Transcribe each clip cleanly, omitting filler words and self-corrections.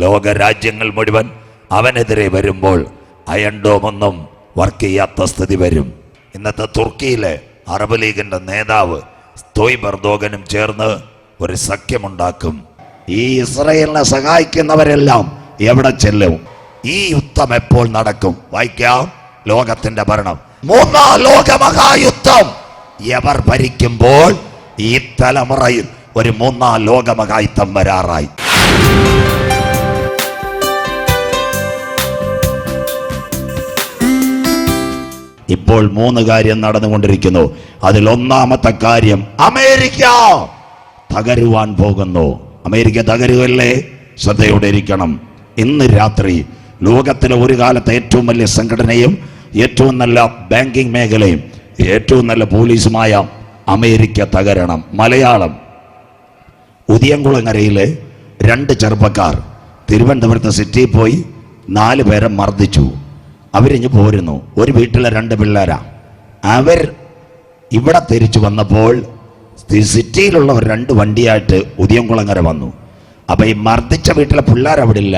ലോകരാജ്യങ്ങൾ മുഴുവൻ അവനെതിരെ വരുമ്പോൾ അയൺ ഡോമൊന്നും വർക്ക് ചെയ്യാത്ത സ്ഥിതി വരും. ഇന്നത്തെ തുർക്കിയിലെ അറബ് ലീഗിന്റെ നേതാവ് തോയ്ബ് എർദോഗനും ചേർന്ന് ഒരു സഖ്യമുണ്ടാക്കും. ഈ ഇസ്രയേലിനെ സഹായിക്കുന്നവരെല്ലാം എവിടെ ചെല്ലും? ഈ യുദ്ധം എപ്പോൾ നടക്കും? വായിക്കാം, ലോകത്തിന്റെ ഭരണം, മൂന്നാം ലോകമഹായുദ്ധം എവർ ഭരിക്കുമ്പോൾ ഈ തലമുറയിൽ ഒരു മൂന്നാം ലോകമഹായുദ്ധം വരാറായി. ഇപ്പോൾ 3 കാര്യം നടന്നുകൊണ്ടിരിക്കുന്നു. അതിൽ ഒന്നാമത്തെ കാര്യം, അമേരിക്ക തകരുവാൻ പോകുന്നു. അമേരിക്ക തകരുകയല്ലേ? ശ്രദ്ധയോടെ ഇരിക്കണം. ഇന്ന് രാത്രി ലോകത്തിലെ ഒരു കാലത്തെ ഏറ്റവും വലിയ സംഘടനയും ഏറ്റവും നല്ല ബാങ്കിങ് മേഖലയും ഏറ്റവും നല്ല പോലീസുമായ അമേരിക്ക തകരണം. മലയാളം ഉദിയംകുളങ്ങരയിലെ 2 ചെറുപ്പക്കാർ തിരുവനന്തപുരത്ത് സിറ്റിയിൽ പോയി 4 പേരെ മർദ്ദിച്ചു. അവരിഞ്ഞ് പോരുന്നു. ഒരു വീട്ടിലെ 2 പിള്ളേരാ. അവർ ഇവിടെ തിരിച്ചു വന്നപ്പോൾ സിറ്റിയിലുള്ളവർ 2 വണ്ടിയായിട്ട് ഉദിയംകുളങ്ങര വന്നു. അപ്പം ഈ മർദ്ദിച്ച വീട്ടിലെ പിള്ളേർ അവിടെ ഇല്ല.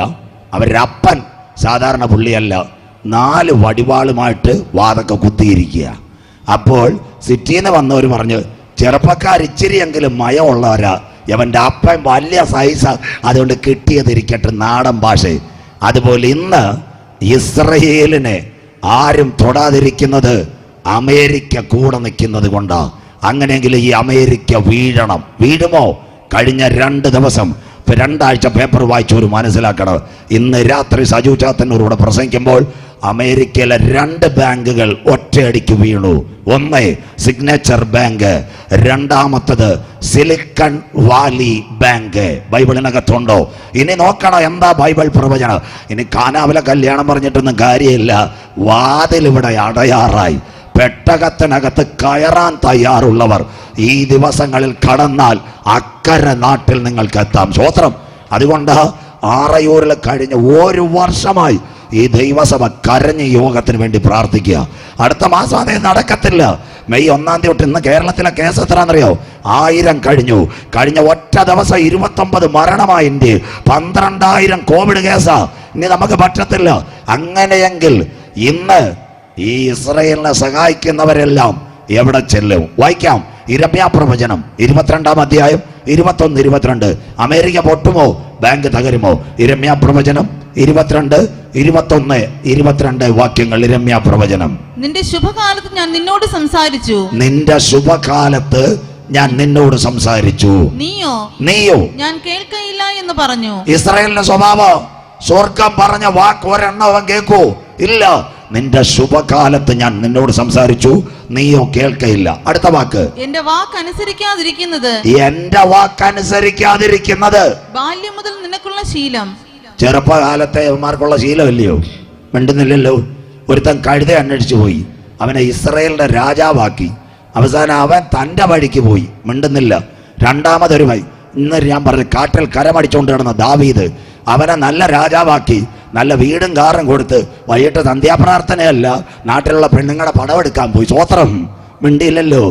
അവരുടെ അപ്പൻ സാധാരണ പുള്ളിയല്ല, 4 വടിവാളുമായിട്ട് വാതൊക്കെ കുത്തിയിരിക്കുക. അപ്പോൾ സിറ്റിയിൽ നിന്ന് വന്നവർ പറഞ്ഞു, ചെറുപ്പക്കാർ ഇച്ചിരിയെങ്കിലും മയമുള്ളവരാ, അവൻ്റെ അപ്പൻ വലിയ സൈസ്, അതുകൊണ്ട് കിട്ടിയതിരിക്കട്ടെ, നാടൻ ഭാഷ. അതുപോലെ ഇന്ന് ഇസ്രയേലിനെ ആരും തൊടാതിരിക്കുന്നത് അമേരിക്ക കൂടെ നിൽക്കുന്നത് കൊണ്ടാണ്. അങ്ങനെയെങ്കിൽ ഈ അമേരിക്ക വീഴണം. വീഴുമോ? കഴിഞ്ഞ 2 ദിവസം 2 ആഴ്ച പേപ്പർ വായിച്ചവർ മനസ്സിലാക്കണം. ഇന്ന് രാത്രി സജു ചാത്തന്നൂരോട് പ്രസംഗിക്കുമ്പോൾ അമേരിക്കയിലെ 2 ബാങ്കുകൾ ഒറ്റയടിക്ക് വീണു. ഒന്ന് സിഗ്നേച്ചർ ബാങ്ക്, രണ്ടാമത്തത് സിലിക്കൺ വാലി ബാങ്ക്. ബൈബിളിനകത്തുണ്ടോ? ഇനി നോക്കണം എന്താ ബൈബിൾ പ്രവചനം. ഇനി കാനാവിലെ കല്യാണം പറഞ്ഞിട്ടൊന്നും കാര്യമില്ല. വാതിലിവിടെ അടയാറായി. പെട്ടകത്തിനകത്ത് കയറാൻ തയ്യാറുള്ളവർ ഈ ദിവസങ്ങളിൽ കടന്നാൽ അക്കരെ നാട്ടിൽ നിങ്ങൾക്ക് എത്താം. സ്തോത്രം. അതുകൊണ്ട് ആറയൂരിൽ കഴിഞ്ഞ 1 വർഷമായി ഈ ദൈവസഭ കരഞ്ഞ് യോഗത്തിന് വേണ്ടി പ്രാർത്ഥിക്കുക. അടുത്ത മാസം അതേ നടക്കത്തില്ല. മെയ് 1-ാം തീയതി തൊട്ട് ഇന്ന് കേരളത്തിലെ കേസ് എത്രയാണെന്നറിയോ? 1000 കഴിഞ്ഞു. കഴിഞ്ഞ ഒറ്റ ദിവസം 29 മരണമായി. ഇന്ത്യയിൽ 12,000 കോവിഡ് കേസാ. ഇനി നമുക്ക് പറ്റത്തില്ല. അങ്ങനെയെങ്കിൽ ഇന്ന് ഈ ഇസ്രയേലിനെ സഹായിക്കുന്നവരെല്ലാം എവിടെ ചെല്ലും? വായിക്കാം, ഇരമ്യാ പ്രവചനം 22-ാം അധ്യായം 21-22. അമേരിക്ക പൊട്ടുമോ? ബാങ്ക് തകരുമോ? ഇരമ്യാ പ്രവചനം 22, 21, 22 വാക്യങ്ങൾ. ഇരമ്യാ പ്രവചനം. നിന്റെ ശുഭകാലത്ത് ഞാൻ നിന്നോട് സംസാരിച്ചു. നിന്റെ ശുഭകാലത്ത് ഞാൻ നിന്നോട് സംസാരിച്ചു. നീയോ ഞാൻ കേൾക്കയില്ല എന്ന് പറഞ്ഞു. ഇസ്രായേലിന്റെ സ്വഭാവം, സ്വർഗം പറഞ്ഞ വാക്ക് ഒരെണ്ണം അവൻ കേൾക്കൂ? ഇല്ല. നിന്റെ ശുഭകാലത്ത് ഞാൻ നിന്നോട് സംസാരിച്ചു, നീയോ കേൾക്കയില്ല. അടുത്ത വാക്ക്, എന്റെ വാക്ക് അനുസരിക്കാതിരിക്കുന്നത്. എന്റെ വാക്ക് അനുസരിക്കാതിരിക്കുന്നത് ബാല്യം മുതൽ നിനക്കുള്ള ശീലം. ചെറുപ്പകാലത്തെ അവന്മാർക്കുള്ള ശീലമല്ലയോ? മിണ്ടുന്നില്ലല്ലോ. ഒരുത്തൻ കഴുത അന്വേഷിച്ചു പോയി, അവനെ ഇസ്രയേലിന്റെ രാജാവാക്കി. അവസാനം അവൻ തന്റെ വഴിക്ക് പോയി, മിണ്ടുന്നില്ല. രണ്ടാമതൊരു വഴി. ഇന്ന് ഞാൻ പറഞ്ഞു, കാട്ടിൽ കരമടിച്ചുകൊണ്ട് കിടന്ന ദാവീദ്, അവനെ നല്ല രാജാവാക്കി, നല്ല വീടും കാറും കൊടുത്ത് വൈകിട്ട് സന്ധ്യാപ്രാർത്ഥനയല്ല, നാട്ടിലുള്ള പെണ്ണുങ്ങളുടെ പടമെടുക്കാൻ പോയി. സ്വോത്രം. മിണ്ടിയില്ലല്ലോ.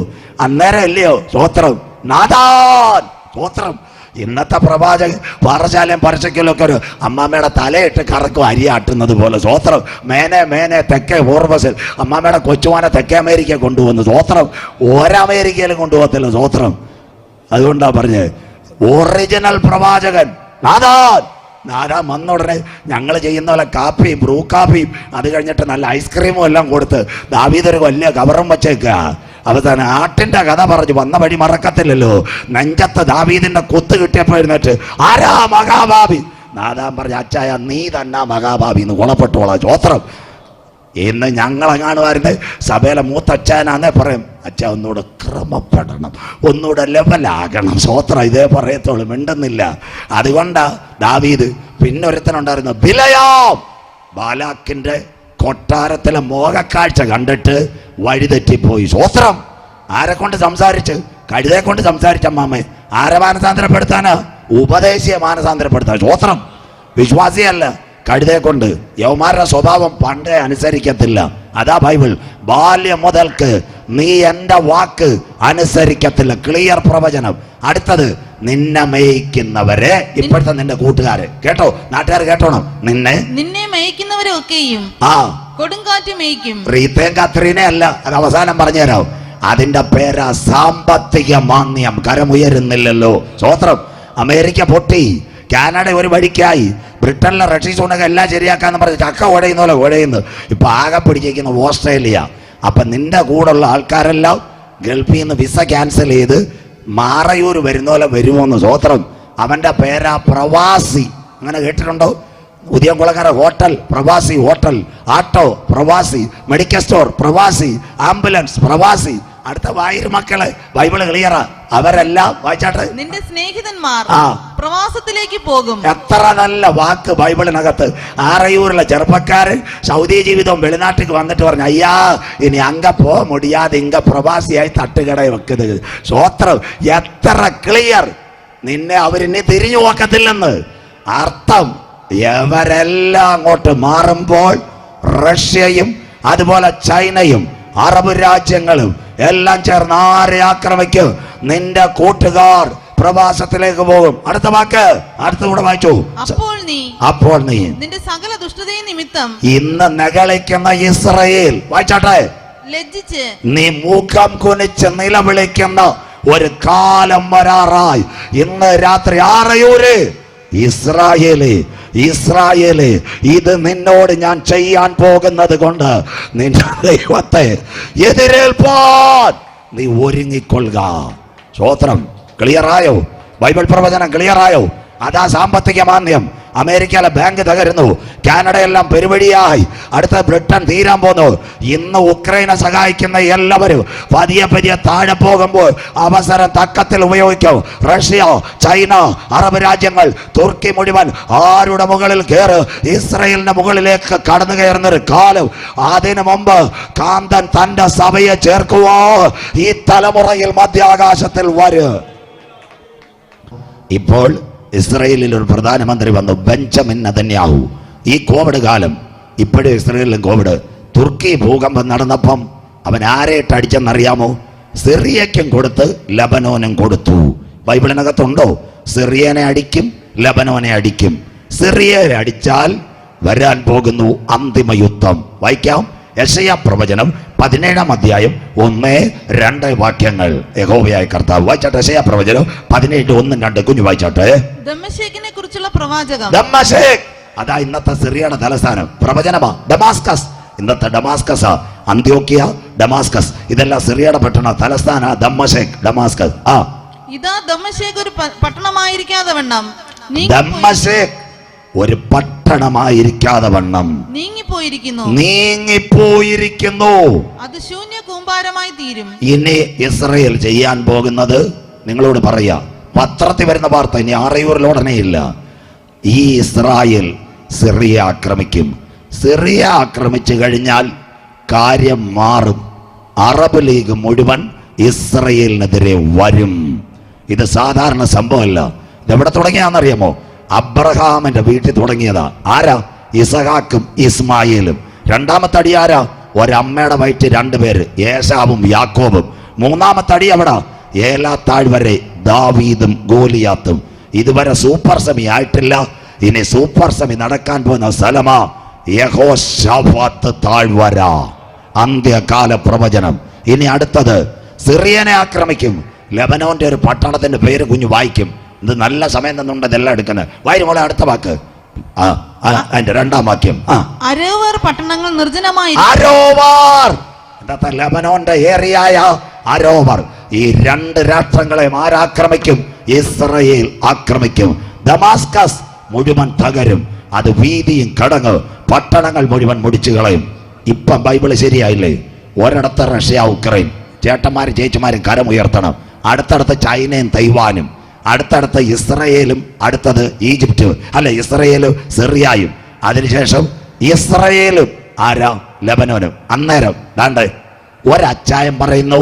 അന്നേരം അല്ലയോ സ്വോത്രം? നാദാൻ സ്വോത്രം. ഇന്നത്തെ പ്രവാചകൻ പാറശാലയും പരശയ്ക്കലൊക്കെ ഒരു അമ്മാമ്മയുടെ തലയിട്ട് കറക്കും അരിയാട്ടുന്നത് പോലെ. സ്വോത്രം. മേനെ തെക്കേ ഓർവസിൽ അമ്മാമ്മയുടെ കൊച്ചുമാനെ തെക്കേ അമേരിക്ക കൊണ്ടുവന്നു. സ്വോത്രം. ഒരമേരിക്കയിലും കൊണ്ടുപോകത്തില്ല. സ്വോത്രം. അതുകൊണ്ടാ പറഞ്ഞത് ഒറിജിനൽ പ്രവാചകൻ നാദാൻ. നാദാൻ വന്ന ഉടനെ ഞങ്ങൾ ചെയ്യുന്ന പോലെ കാപ്പിയും ബ്രൂ കാപ്പിയും അത് കഴിഞ്ഞിട്ട് നല്ല ഐസ്ക്രീമും എല്ലാം കൊടുത്ത് ദാവീദൊരു വലിയ കവറും വച്ചേക്കുക. അവസാനം ആട്ടിന്റെ കഥ പറഞ്ഞു വന്ന വഴി മറക്കത്തില്ലല്ലോ. നെഞ്ചത്ത് ദാവീദിന്റെ കുത്ത് കിട്ടിയപ്പോ എഴുന്നേറ്റ്, ആരാ മഹാഭാവി? നാദാൻ പറഞ്ഞു, അച്ചായ നീ തന്നെ മഹാഭാവി എന്ന് ഗുണപ്പെട്ടോളാം. ചോത്രം. ഇന്ന് ഞങ്ങളെ കാണുമായിരുന്നു സഭയിലെ മൂത്തച്ഛനാന്നേ പറയും, അച്ഛ ഒന്നുകൂടെ ക്രമപ്പെടണം, ഒന്നുകൂടെ ലെവലാകണം. സ്വോത്രം. ഇതേ പറയത്തോളൂ, മിണ്ടുന്നില്ല. അതുകൊണ്ടാ ദാവീദ്. പിന്നെ ഒരുത്തനുണ്ടായിരുന്നു ബിലയാം. ബാലാക്കിന്റെ കൊട്ടാരത്തിലെ മോഹക്കാഴ്ച കണ്ടിട്ട് വഴിതെറ്റിപ്പോയി. സ്വോത്രം. ആരെ കൊണ്ട് സംസാരിച്ച്? കഴുതയെ കൊണ്ട് സംസാരിച്ച അമ്മാമ്മ. ആരെ മാനസാന്തരപ്പെടുത്താനാ? ഉപദേശിയെ മാനസാന്തരപ്പെടുത്താൻ. സ്വോത്രം. വിശ്വാസിയല്ല, കഴുതയെ കൊണ്ട്. യവന്മാരുടെ സ്വഭാവം പണ്ടേ അനുസരിക്കത്തില്ല. അതാ ബൈബിൾ. ബാല്യം മുതൽക്ക് നീ എന്റെ വാക്ക് അനുസരിക്കത്തില്ല. ക്ലിയർ പ്രവചനം. അടുത്തത് നിന്നെ മേയ്ക്കുന്നവരെ, ഇപ്പോഴത്തെ നിന്റെ കൂട്ടുകാര് കേട്ടോ, നാട്ടുകാർ കേട്ടോണം, നിന്നെ മേയ്ക്കുന്നവരെ ഒക്കെയും കൊടുങ്കാറ്റ് മേയ്ക്കും. റീത്തേം കത്രീനെ അല്ല, അത് അവസാനം പറഞ്ഞുതരാം. അതിന്റെ പേരാ സാമ്പത്തിക മാന്ദ്യം. കരമുയരുന്നില്ലല്ലോ. സ്വോത്രം. അമേരിക്ക പൊട്ടി, കാനഡ ഒരു വഴിക്കായി, ബ്രിട്ടനിലെ റഷ്യസൂണൊക്കെ എല്ലാം ശരിയാക്കാന്ന് പറഞ്ഞ് ചക്ക ഉടയുന്ന പോലെ ഉടയുന്നു. ഇപ്പൊ ആകെ പിടിച്ചിരിക്കുന്ന ഓസ്ട്രേലിയ. അപ്പൊ നിന്റെ കൂടെയുള്ള ആൾക്കാരെല്ലാം ഗൾഫിൽ നിന്ന് വിസ ക്യാൻസൽ ചെയ്ത് മാറയൂർ വരുന്ന പോലെ വരുമോന്ന്. സ്വോത്രം. അവന്റെ പേരാ പ്രവാസി. അങ്ങനെ കേട്ടിട്ടുണ്ടോ? ഉദയംകുളങ്ങര ഹോട്ടൽ പ്രവാസി, ഹോട്ടൽ ആട്ടോ പ്രവാസി, മെഡിക്കൽ സ്റ്റോർ പ്രവാസി, ആംബുലൻസ് പ്രവാസി. അടുത്ത വായിര് മക്കള് ബൈബിള് ക്ലിയറാ. അവരെല്ലാം വായിച്ചാട്ടെ. നിന്റെ സ്നേഹിതന്മാർ പ്രവാസത്തിലേക്ക് പോകും. എത്ര നല്ല വാക്ക് ബൈബിളിനകത്ത്. ആറയൂരിലെ ചെറുപ്പക്കാര് സൗദി ജീവിതം വെളിനാട്ടിക്ക് വന്നിട്ട് പറഞ്ഞു, അയ്യാ ഇനി അങ്ക പോ മുടിയാതെ ഇങ്ക പ്രവാസിയായി തട്ടുകട വെക്കുന്നത്. സ്വോത്രം. എത്ര ക്ലിയർ. നിന്നെ അവരിനി തിരിഞ്ഞു നോക്കത്തില്ലെന്ന് അർത്ഥം. എവരെല്ലാം അങ്ങോട്ട് മാറുമ്പോൾ റഷ്യയും അതുപോലെ ചൈനയും അറബ് രാജ്യങ്ങളും എല്ലാം ചേർന്ന് ആരെ ആക്രമിക്കും? നിന്റെ കൂട്ടുകാർ പ്രവാസത്തിലേക്ക് പോകും. അടുത്ത വാക്ക് അടുത്തുകൂടെ വായിച്ചു. അപ്പോൾ നീ നിന്റെ സകല ദുഷ്ടതയും നിമിത്തം ഇന്ന് നഗളിക്കുന്ന ഇസ്രായേൽ വായിച്ചാട്ടെ, ലജ്ജിച്ച് നീ മൂക്കം കുനിച്ച് നിലവിളിക്കുന്ന ഒരു കാലം വരാറായി. ഇന്ന് രാത്രി ആറയൂര് ഇസ്രായേലേ, ഇസ്രായേലേ, ഇത് നിന്നോട് ഞാൻ ചെയ്യാൻ പോകുന്നത് കൊണ്ട് നിന്റെ ദൈവത്തെ എതിരേൽപ്പാൻ നീ ഒരുങ്ങിക്കൊള്ളുക. സ്വോത്രം. ക്ലിയറായോ? ബൈബിൾ പ്രവചനം ക്ലിയറായോ? അതാ സാമ്പത്തിക മാന്ദ്യം. അമേരിക്കയിലെ ബാങ്ക് തകരുന്നു, കാനഡയെല്ലാം പെരുവഴിയായി, അടുത്ത ബ്രിട്ടൻ തീരാൻ പോന്നു. ഇന്ന് ഉക്രൈനെ സഹായിക്കുന്ന എല്ലാവരും പതിയെ പതിയെ താഴെ പോകുമ്പോൾ അവസരം തക്കത്തിൽ ഉപയോഗിക്കും. റഷ്യ, ചൈന, അറബ് രാജ്യങ്ങൾ, തുർക്കി മുഴുവൻ ആരുടെ മുകളിൽ കയറ്? ഇസ്രായേലിന്റെ മുകളിലേക്ക് കടന്നു കയറുന്നൊരു കാലം. അതിനു മുമ്പ് കാന്തൻ തന്റെ സഭയെ ചേർക്കുവോ ഈ തലമുറയിൽ മധ്യാകാശത്തിൽ വരും. ഇപ്പോൾ ഇസ്രായേലിൽ ഒരു പ്രധാനമന്ത്രി വന്നു, ബെഞ്ചമിൻ നെതന്യാഹു. ഈ കോവിഡ് കാലം, ഇപ്പോഴും ഇസ്രായേലിലും കോവിഡ്. തുർക്കി ഭൂകമ്പം നടന്നപ്പം അവൻ ആരെയിട്ട് അടിച്ചെന്നറിയാമോ? സിറിയയ്ക്കും കൊടുത്ത് ലബനോനും കൊടുത്തു. ബൈബിളിനകത്തുണ്ടോ? സിറിയനെ അടിക്കും, ലബനോനെ അടിക്കും. സിറിയനെ അടിച്ചാൽ വരാൻ പോകുന്നു അന്തിമ യുദ്ധം. വായിക്കാം. യെശയ്യാ പ്രവചനം 17-ാം അധ്യായം 1-2 വാക്യങ്ങൾ. യഹോവയായ കർത്താവ്. വായിച്ചാട്ടെ. യെശയ്യാ പ്രവചനം 17:1-2. കുഞ്ഞു വായിച്ചാട്ടെ. ദമ്മേശെക്കിനെ കുറിച്ചുള്ള പ്രവാചകം. ദമ്മേശെക് അതാ ഇന്നത്തെ സിറിയയുടെ തലസ്ഥാനം. പ്രവചനമാ. ഡമാസ്കസ് ഇന്നത്തെ ഡമാസ്കസാ. അന്ത്യോക്യ, ഡമാസ്കസ് ഇതെല്ലാം സിറിയയുടെ പട്ടണ തലസ്ഥാന. ദമ്മേശെക്, ഡമാസ്കസ്. ഇതാ ദമ്മേശെക് ഒരു പട്ടണമായിരിക്കാതെ വണ്ണം ദമ്മേശെക് ഒരു പട്ടണമായിരിക്കാതെ വണ്ണം നീങ്ങിപ്പോയിരിക്കുന്നു. അത് ശൂന്യ കൂമ്പാരമായി തീരും. ഇനി ഇസ്രായേൽ ചെയ്യാൻ പോകുന്നത് നിങ്ങളോട് പറയാ. പത്രത്തിൽ വരുന്ന വാർത്ത ഇനി ആറയൂരിലുടനെ ഇല്ല. ഈ ഇസ്രായേൽ സിറിയ ആക്രമിക്കും. സിറിയ ആക്രമിച്ചു കഴിഞ്ഞാൽ കാര്യം മാറും. അറബ് ലീഗ് മുഴുവൻ ഇസ്രായേലിനെതിരെ വരും. ഇത് സാധാരണ സംഭവമല്ല. ഇതെവിടെ തുടങ്ങിയാണെന്നറിയാമോ? അബ്രഹാമിന്റെ വീട്ടിൽ തുടങ്ങിയതാ. ആരാ? ഇസഹാക്കും ഇസ്മായിലും. രണ്ടാമത്തെ അടി ആരാ? ഒരമ്മയുടെ വയറ്റ് 2 പേര്, ഏശാവും യാക്കോബും. മൂന്നാമത്തെ അടി എവിടാ? ഏലാത്താഴ്വരെ ദാവീദും ഗോലിയാത്തും. ഇതുവരെ സൂപ്പർ സെമി ആയിട്ടില്ല. ഇനി സൂപ്പർ സെമി നടക്കാൻ പോകുന്ന സ്ഥലമാ യഹോശാഫാത്ത് താഴ്വര. അന്ത്യകാല പ്രവചനം. ഇനി അടുത്തത് സിറിയനെ ആക്രമിക്കും. ലെബനോന്റെ ഒരു പട്ടണത്തിന്റെ പേര് കുഞ്ഞു വായിക്കും. ഇത് നല്ല സമയം തന്നുണ്ട് ഇതെല്ലാം എടുക്കുന്നത്. വായിമോളെ അടുത്ത വാക്ക്. അതിന്റെ 2-ാം വാക്യം. അരോവർ പട്ടണങ്ങൾ നിർജ്ജനമായി. അരോവർ ഇന്നത്തെ ലെബനോന്റെ ഏരിയയായ അരോവർ. ഈ 2 രാഷ്ട്രങ്ങളെ ആരാക്രമിക്കും? ഇസ്രായേൽ ആക്രമിക്കും. ദമാസ്കസ് മുഴുവൻ തകരും. അത് വീതിയും കടങ്ങ് പട്ടണങ്ങൾ മുഴുവൻ മുടിച്ചു കളയും. ഇപ്പം ബൈബിള് ശരിയായില്ലേ? ഒരിടത്ത് റഷ്യ, ഉക്രൈൻ, ചേട്ടന്മാരും ചേച്ചിമാരും കരമുയർത്തണം. അടുത്തടുത്ത് ചൈനയും തൈവാനും, അടുത്തടുത്ത് ഇസ്രായേലും, അടുത്തത് ഈജിപ്റ്റ് അല്ല ഇസ്രായേലും സിറിയയും, അതിനുശേഷം ഇസ്രായേലും ആരാ? ലെബനോനും. അന്നേരം ദാണ്ട് ഒരച്ചായം പറയുന്നു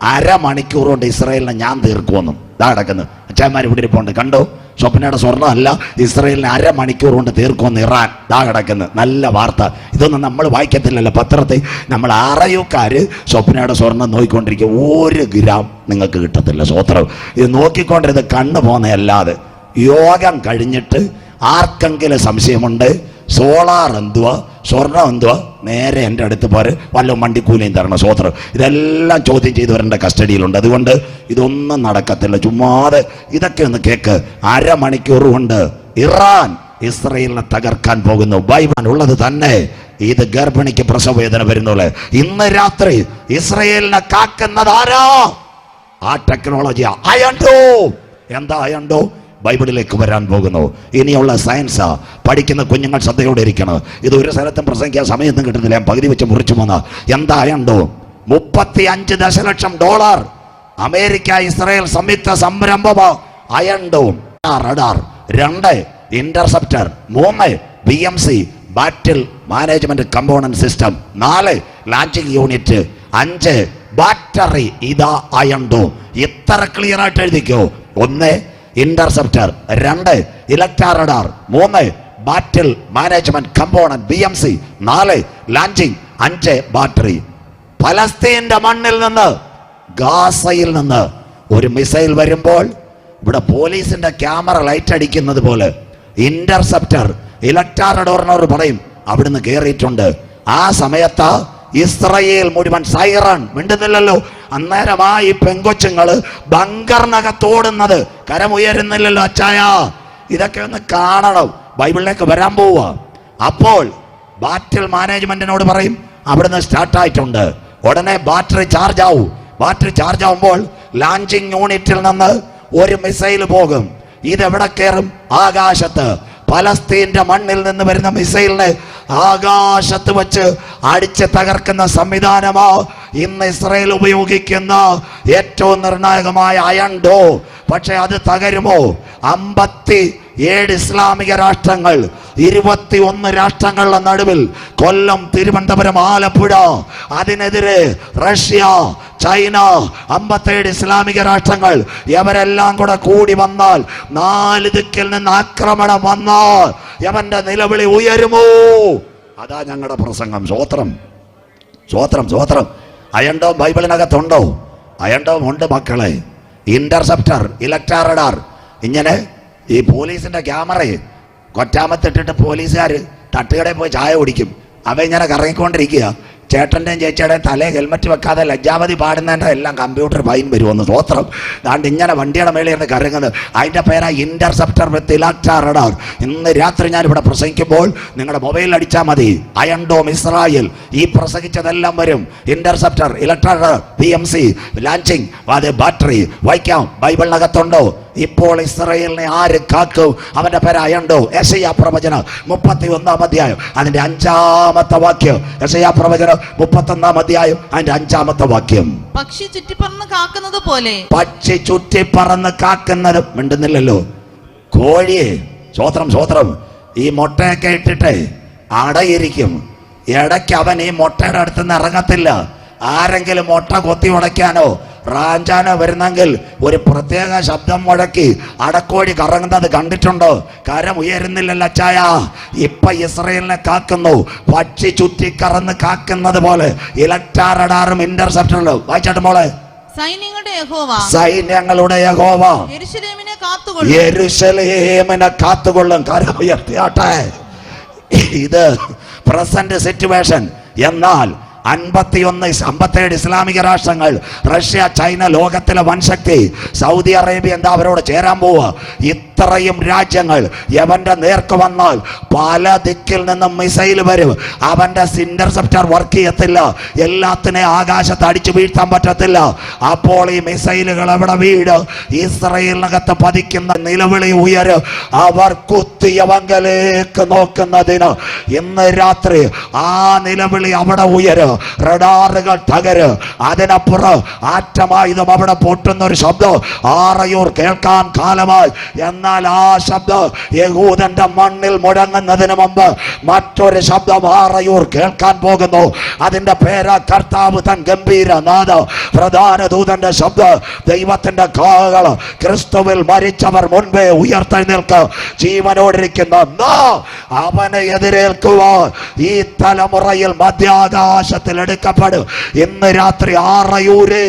1/2 മണിക്കൂർ കൊണ്ട് ഇസ്രായേലിനെ ഞാൻ തീർക്കുമെന്നും. ഇതാ കിടക്കുന്നു. അച്ചായന്മാർ ഇവിടെ ഇരിപ്പുണ്ട്. കണ്ടോ? സ്വപ്നയുടെ സ്വർണ്ണമല്ല, ഇസ്രയേലിനെ അരമണിക്കൂർ കൊണ്ട് തീർക്കുമെന്ന് ഇറാൻ. ദാ കിടക്കുന്നത് നല്ല വാർത്ത. ഇതൊന്നും നമ്മൾ വായിക്കത്തില്ലല്ലോ പത്രത്തിൽ. നമ്മൾ ആറയൂക്കാർ സ്വപ്നയുടെ സ്വർണം നോക്കിക്കൊണ്ടിരിക്കുക. 1 ഗ്രാം നിങ്ങൾക്ക് കിട്ടത്തില്ല. സ്വോത്രം. ഇത് നോക്കിക്കൊണ്ടിരുന്നത് കണ്ണ് പോകുന്നതല്ലാതെ. യോഗം കഴിഞ്ഞിട്ട് ആർക്കെങ്കിലും സംശയമുണ്ട്, സോളാർ എന്തുവാ, സ്വർണം എന്തുവാ, നേരെ എൻ്റെ അടുത്ത് പോരെ, വല്ല വണ്ടിക്കൂലിയും തരണം. സ്വോത്രം. ഇതെല്ലാം ചോദ്യം ചെയ്തവരുടെ കസ്റ്റഡിയിലുണ്ട്. അതുകൊണ്ട് ഇതൊന്നും നടക്കത്തില്ല. ചുമ്മാതെ ഇതൊക്കെ ഒന്ന് കേക്ക്. അരമണിക്കൂർ കൊണ്ട് ഇറാൻ ഇസ്രയേലിനെ തകർക്കാൻ പോകുന്നു. ബൈബിൾ ഉള്ളത് തന്നെ. ഇത് ഗർഭിണിക്ക് പ്രസവവേദന വരുന്നുള്ളു. ഇന്ന് രാത്രി ഇസ്രയേലിനെ കാക്കുന്നത് ആരാ? ആ ടെക്നോളജിയാ. അയണ്ടോ. എന്താ അയണ്ടോ? ബൈബിളിലേക്ക് വരാൻ പോകുന്നു. ഇനിയുള്ള സയൻസാ. പഠിക്കുന്ന കുഞ്ഞുങ്ങൾ ശ്രദ്ധയോടെ ഇരിക്കണം. ഇത് ഒരു സ്ഥലത്തും പ്രസംഗിക്കാൻ സമയമൊന്നും കിട്ടുന്നില്ല. ഞാൻ പകുതി വെച്ച് മുറിച്ചു പോന്ന. എന്താ അയണ്ടോ? $35 ദശലക്ഷം അമേരിക്ക ഇസ്രായേൽ സംയുക്ത സംരംഭമോ അയണ്ടോ. Radar 2 interceptor 3 BMC battle management component system 4 landing unit 5 battery. ഇതാ അയണ്ടോ. ഇത്ര ക്ലിയർ ആയിട്ട് എഴുതിക്കോ. 1 ഇന്റർസെപ്റ്റർ, 2 ഇലക്ട്രാ radar, 3 battle management component BMC, 4 landing, 5 battery. പലസ്തീന്റെ മണ്ണിൽ നിന്ന്, ഗാസയിൽ നിന്ന് ഒരു മിസൈൽ വരുമ്പോൾ ഇവിടെ പോലീസിന്റെ ക്യാമറ ലൈറ്റ് അടിക്കുന്നത് പോലെ ഇന്റർസെപ്റ്റർ ഇലക്ട്രാ റഡാറിനോട് പറയും അവിടുന്ന് കയറിയിട്ടുണ്ട്. ആ സമയത്ത് ഇസ്രയേൽ മുഴുവൻ സൈറൺ മിണ്ടുന്നില്ലല്ലോ. അന്നേരമായി പെങ്കൊച്ചുങ്ങള് ബങ്കറിനകത്തോടുന്നത്. കരമുയരുന്നില്ലല്ലോ അച്ചായ. ഇതൊക്കെ ഒന്ന് കാണണം. ബൈബിളിലേക്ക് വരാൻ പോവുക. അപ്പോൾ ബാറ്റിൽ മാനേജ്മെന്റിനോട് പറയും അവിടുന്ന് സ്റ്റാർട്ടായിട്ടുണ്ട്. ഉടനെ ബാറ്ററി ചാർജ് ആവും. ബാറ്ററി ചാർജ് ആവുമ്പോൾ ലാൻഡിംഗ് യൂണിറ്റിൽ നിന്ന് ഒരു മിസൈൽ പോകും. ഇതെവിടെ കയറും? ആകാശത്ത്. പലസ്തീന്റെ മണ്ണിൽ നിന്ന് വരുന്ന മിസൈലിനെ ആകാശത്ത് വെച്ച് അടിച്ച് തകർക്കുന്ന സംവിധാനമോ ഇന്ന് ഇസ്രായേൽ ഉപയോഗിക്കുന്ന ഏറ്റവും നിർണായകമായ അയണ്ടോ. പക്ഷെ അത് തകരുമോ? 57 ഇസ്ലാമിക രാഷ്ട്രങ്ങൾ, 21 രാഷ്ട്രങ്ങളുടെ നടുവിൽ കൊല്ലം, തിരുവനന്തപുരം, ആലപ്പുഴ. അതിനെതിരെ റഷ്യ, ചൈന, 57 ഇസ്ലാമിക രാഷ്ട്രങ്ങൾ. ഇവരെല്ലാം കൂടെ കൂടി വന്നാൽ, 4 ദിക്കിൽ നിന്ന് ആക്രമണം വന്നാൽ യമന്റെ നിലവിളി ഉയരുമോ? അതാ ഞങ്ങളുടെ പ്രസംഗം. സ്വോത്രം, സ്വോത്രം, സ്വോത്രം. അയണ്ടോ ബൈബിളിനകത്തുണ്ടോ? അയണ്ടോ ഉണ്ട് മക്കളെ. Interceptor, ഇലക്ട്രാ radar. ഇങ്ങനെ ഈ പോലീസിന്റെ ക്യാമറയെ കൊറ്റാമത്തിട്ടിട്ട് പോലീസുകാർ തട്ടുകടയിൽ പോയി ചായ കുടിക്കും. അവ ഇങ്ങനെ കറങ്ങിക്കൊണ്ടിരിക്കുക. ചേട്ടൻ്റെയും ചേച്ചിയുടെയും തലേ ഹെൽമറ്റ് വെക്കാതെ ലജ്ജാവതി പാടുന്നതിൻ്റെ എല്ലാം കമ്പ്യൂട്ടർ ഫൈൻ വരുമെന്ന്. സ്വോത്രം. അതുകൊണ്ട് ഇങ്ങനെ വണ്ടിയുടെ മേളിൽ നിന്ന് കറങ്ങുന്നത്. അതിൻ്റെ പേരാ ഇന്റർസെപ്റ്റർ വിത്ത് ഇലക്ട്രാ റഡാർ. ഇന്ന് രാത്രി ഞാൻ ഇവിടെ പ്രസംഗിക്കുമ്പോൾ നിങ്ങളുടെ മൊബൈലിൽ അടിച്ചാൽ മതി അയൺഡോം ഇസ്രായേൽ. ഈ പ്രസംഗിച്ചതെല്ലാം വരും. ഇന്റർസെപ്റ്റർ, ഇലക്ട്രാ റഡാർ, BMC, ലാൻഡിംഗ്, അത് ബാറ്ററി. വായിക്കാം. ബൈബിളിനകത്തുണ്ടോ? ഇപ്പോൾ ഇസ്രായേലിനെ ആര് കാക്കും? അവന്റെ പേര് അയണ്ടോ. യെശയ്യാ പ്രവചനം 31-ാം അധ്യായം അതിന്റെ 5-ാമത്തെ വാക്യം. യെശയ്യാ പ്രവചനം 31-ാം അധ്യായം അതിന്റെ 5-ാമത്തെ വാക്യം. പക്ഷി ചുറ്റിപ്പറന്ന് കാക്കുന്നത് പോലെ. പക്ഷി ചുറ്റിപ്പറന്ന് കാക്കുന്നത്. മിണ്ടുന്നില്ലല്ലോ. കോഴിയെ, സ്വോത്രം, സ്വോത്രം, ഈ മുട്ടയൊക്കെ ഇട്ടിട്ട് അടയിരിക്കും. ഇടയ്ക്ക് അവൻ ഈ മുട്ടയുടെ അടുത്തുനിന്ന് ഇറങ്ങത്തില്ല. ആരെങ്കിലും മുട്ട കൊത്തി ഉടയ്ക്കാനോ റാഞ്ചാനോ വരുന്നെങ്കിൽ ഒരു പ്രത്യേക ശബ്ദം മുഴക്കി അടക്കോഴി കറങ്ങുന്നത് കണ്ടിട്ടുണ്ടോ? കരം ഉയരുന്നില്ലല്ലോ അച്ചായ. ഇപ്പൊ ഇസ്രയേലിനെ കാക്കുന്നു. പക്ഷി ചുറ്റിക്കറന്ന് കാക്കുന്നത് പോലെ ഇലക്ട്രാ റഡാറും ഇന്റർസെപ്റ്ററും. വായിച്ചാട്ട് മോളെ. സൈന്യങ്ങളുടെ യഹോവ, സൈന്യങ്ങളുടെ യഹോവ യെരൂശലേമിനെ കാത്തുകൊള്ളും. യെരൂശലേമിനെ കാത്തുകൊള്ളും. കരം ഉയർത്തിയാട്ടെ. ഇത് പ്രസന്റ് സിറ്റുവേഷൻ. എന്നാൽ 57 ഇസ്ലാമിക രാഷ്ട്രങ്ങൾ, റഷ്യ, ചൈന, ലോകത്തിലെ വൻശക്തി, സൗദി അറേബ്യ എന്താ അവരോട് ചേരാൻ പോവുക. ഇത്രയും രാജ്യങ്ങൾ യവന്റെ നേർക്ക് വന്നാൽ പല ദിക്കിൽ നിന്നും മിസൈൽ വരും. അവന്റെ ഇന്റർസെപ്റ്റർ വർക്ക് ചെയ്യത്തില്ല. എല്ലാത്തിനെയും ആകാശത്ത് അടിച്ചു വീഴ്ത്താൻ പറ്റത്തില്ല. അപ്പോൾ ഈ മിസൈലുകൾ എവിടെ വീട്? ഇസ്രയേലിനകത്ത് പതിക്കുന്ന നിലവിളി ഉയരും. അവർ കുത്തിയവങ്കലേക്ക് നോക്കുന്നതിന് ഇന്ന് രാത്രി ആ നിലവിളി അവിടെ ഉയരും. റഡാറുകൾ തകരും. അതിനപ്പുറം ആറ്റമായുധം അവിടെ പൊട്ടുന്ന ഒരു ശബ്ദം ആറയൂർ കേൾക്കാൻ കാലമായി. എന്നാൽ എന്നാൽ ആ ശബ്ദം യഹൂദന്റെ മണ്ണിൽ മുഴങ്ങുന്നതിന് മുമ്പ് മറ്റൊരു ശബ്ദം ആറയൂർ കേൾക്കാൻ പോകുന്നു. അതിന്റെ പേര് കർത്താവ് തൻ ഗംഭീര നാദ. പ്രധാന ദൂതന്റെ ശബ്ദം. ദൈവത്തിന്റെ കാഹളം. ക്രിസ്തുവിൽ മരിച്ചവർ മുൻപേ ഉയർത്തെഴുന്നേൽക്ക്. ജീവനോടിരിക്കുന്ന അവനെ എതിരേൽക്കുവാൻ ഈ തലമുറയിൽ മധ്യാകാശത്തിൽ എടുക്കപ്പെടും. ഇന്ന് രാത്രി ആറയൂര്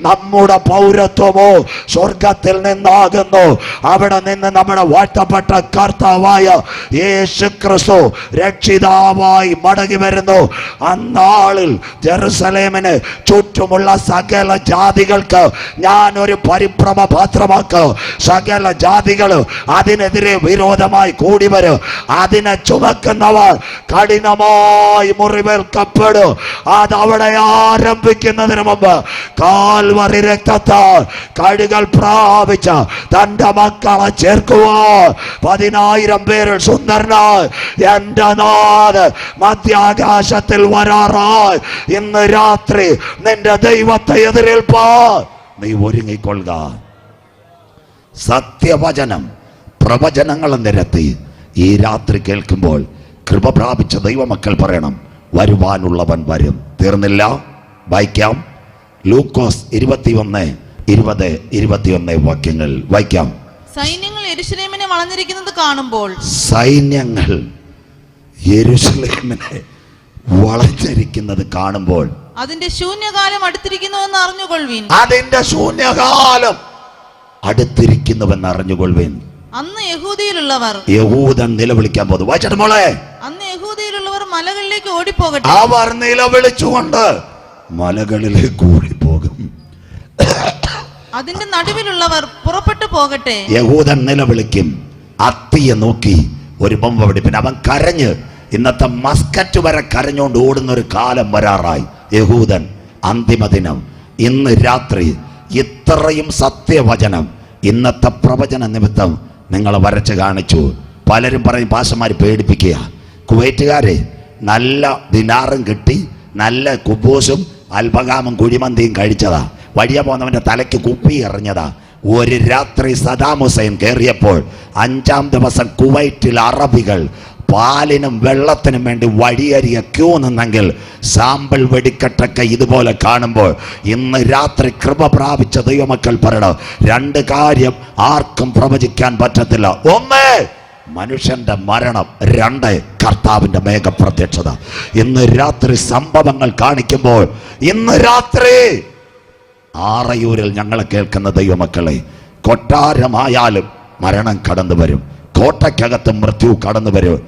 നമ്മുടെ പൗരത്വമോ സ്വർഗത്തിൽ നിന്നാകുന്നു. അവിടെ നിന്ന് നമ്മുടെ വാഴ്ത്തപ്പെട്ട കർത്താവായ യേശു ക്രിസ്തു രക്ഷിതാവായി മടങ്ങി വരുന്നു. അന്നാളിൽ ജെറുസലേമിന് ചുറ്റുമുള്ള സകല ജാതികൾക്ക് ഞാൻ ഒരു പരിഭ്രമ പാത്രമാക്ക്. സകല ജാതികൾ അതിനെതിരെ വിരോധമായി കൂടി വരും. അതിനെ ചുമക്കുന്നവർ കഠിനമായി മുറിവേൽക്കപ്പെടും. അതവിടെ ആരംഭിക്കുന്നതിന് മുമ്പ് കാൽവറി രക്തത്താൽ കഴുകൽ പ്രാപിച്ച തന്റെ മക്കളെ ചേർക്കുവാൻ 10,000 പേരിൽ സുന്ദരനായി എന്റെ നാട് മധ്യാകാശത്തിൽ വരാറായി. ഇന്ന് രാത്രി നിന്റെ ദൈവത്തെ എതിരേൽപ്പാൻ നീ ഒരുങ്ങിക്കൊള്ളുക. സത്യവചനം പ്രവചനങ്ങൾ നിരത്തി ഈ രാത്രി കേൾക്കുമ്പോൾ കൃപ പ്രാപിച്ച ദൈവമക്കൾ പറയണം, വരുവാനുള്ളവൻ വരും. തീർന്നില്ല. വായിക്കാം. ലൂക്കോസ് 21:20-21 വാക്യങ്ങൾ വായിക്കാം. സൈന്യങ്ങൾ യെരൂശലേമിനെ വളഞ്ഞിരിക്കുന്നത് കാണുമ്പോൾ, സൈന്യങ്ങൾ യെരൂശലേമിനെ വളഞ്ഞിരിക്കുന്നത് കാണുമ്പോൾ അതിന്റെ ശൂന്യകാലം അടുത്തിരിക്കുന്നുവെന്ന് അറിഞ്ഞുകൊള്ളുവിൻ. അതിന്റെ ശൂന്യകാലം അടുത്തിരിക്കുന്നുവെന്ന് അറിഞ്ഞുകൊള്ളുവിൻ. അന്ന് യഹൂദിയിലുള്ളവർ, യഹൂദൻ നിലവിളിക്കാൻ പോകുന്നു. വായിച്ചിട്ട് മോളെ, അന്ന് യഹൂദിയിലുള്ളവർ മലകളിലേക്ക് ഓടിപ്പോകട്ടെ. അവർ നിലവിളിച്ചുകൊണ്ട് മലകളിലേക്ക് ഓടിപ്പോകും. അതിന്റെ നടുവിലുള്ളവർ പുറപ്പെട്ടു പോകട്ടെ. യഹൂദൻ നിലവിളിക്കും. അത്തിയെ നോക്കി ഒരു ബൊമ്പ പിടിപ്പിന് അവൻ കരഞ്ഞ്, ഇന്നത്തെ മസ്കറ്റ് വരെ കരഞ്ഞുകൊണ്ട് ഓടുന്ന ഒരു കാലം വരാറായി. യഹൂദൻ അന്തിമ ദിനം. ഇന്ന് രാത്രി ഇത്രയും സത്യവചനം ഇന്നത്തെ പ്രവചന നിമിത്തം നിങ്ങളെ വരച്ച് കാണിച്ചു. പലരും പറയും പാഷമാർ പേടിപ്പിക്കുക. കുവൈറ്റുകാരെ നല്ല ദിനാറും കിട്ടി, നല്ല കുബൂസും അൽബകാമും കുഴിമന്തിയും കഴിച്ചതാ. വഴിയ പോകുന്നവന്റെ തലയ്ക്ക് കുപ്പി എറിഞ്ഞതാ. ഒരു രാത്രി സദാം ഹുസൈൻ കയറിയപ്പോൾ 5-ാം ദിവസം കുവൈറ്റിൽ അറബികൾ പാലിനും വെള്ളത്തിനും വേണ്ടി വഴിയരിയ ക്യൂ നിന്നെങ്കിൽ സാമ്പിൾ വെടിക്കെട്ടൊക്കെ ഇതുപോലെ കാണുമ്പോൾ ഇന്ന് രാത്രി കൃപ പ്രാപിച്ച ദൈവമക്കൾ പറയണം, 2 കാര്യം ആർക്കും പ്രവചിക്കാൻ പറ്റത്തില്ല. 1 മനുഷ്യന്റെ മരണം, 2 കർത്താവിന്റെ മേഘപ്രത്യക്ഷത. ഇന്ന് രാത്രി സംഭവങ്ങൾ കാണിക്കുമ്പോൾ ഇന്ന് രാത്രി ആറയൂരിൽ ഞങ്ങളെ കേൾക്കുന്ന ദൈവമക്കളെ, കൊട്ടാരമായാലും മരണം കടന്നു വരും, കോട്ടയ്ക്കകത്ത് മൃത്യു കടന്നു വരും.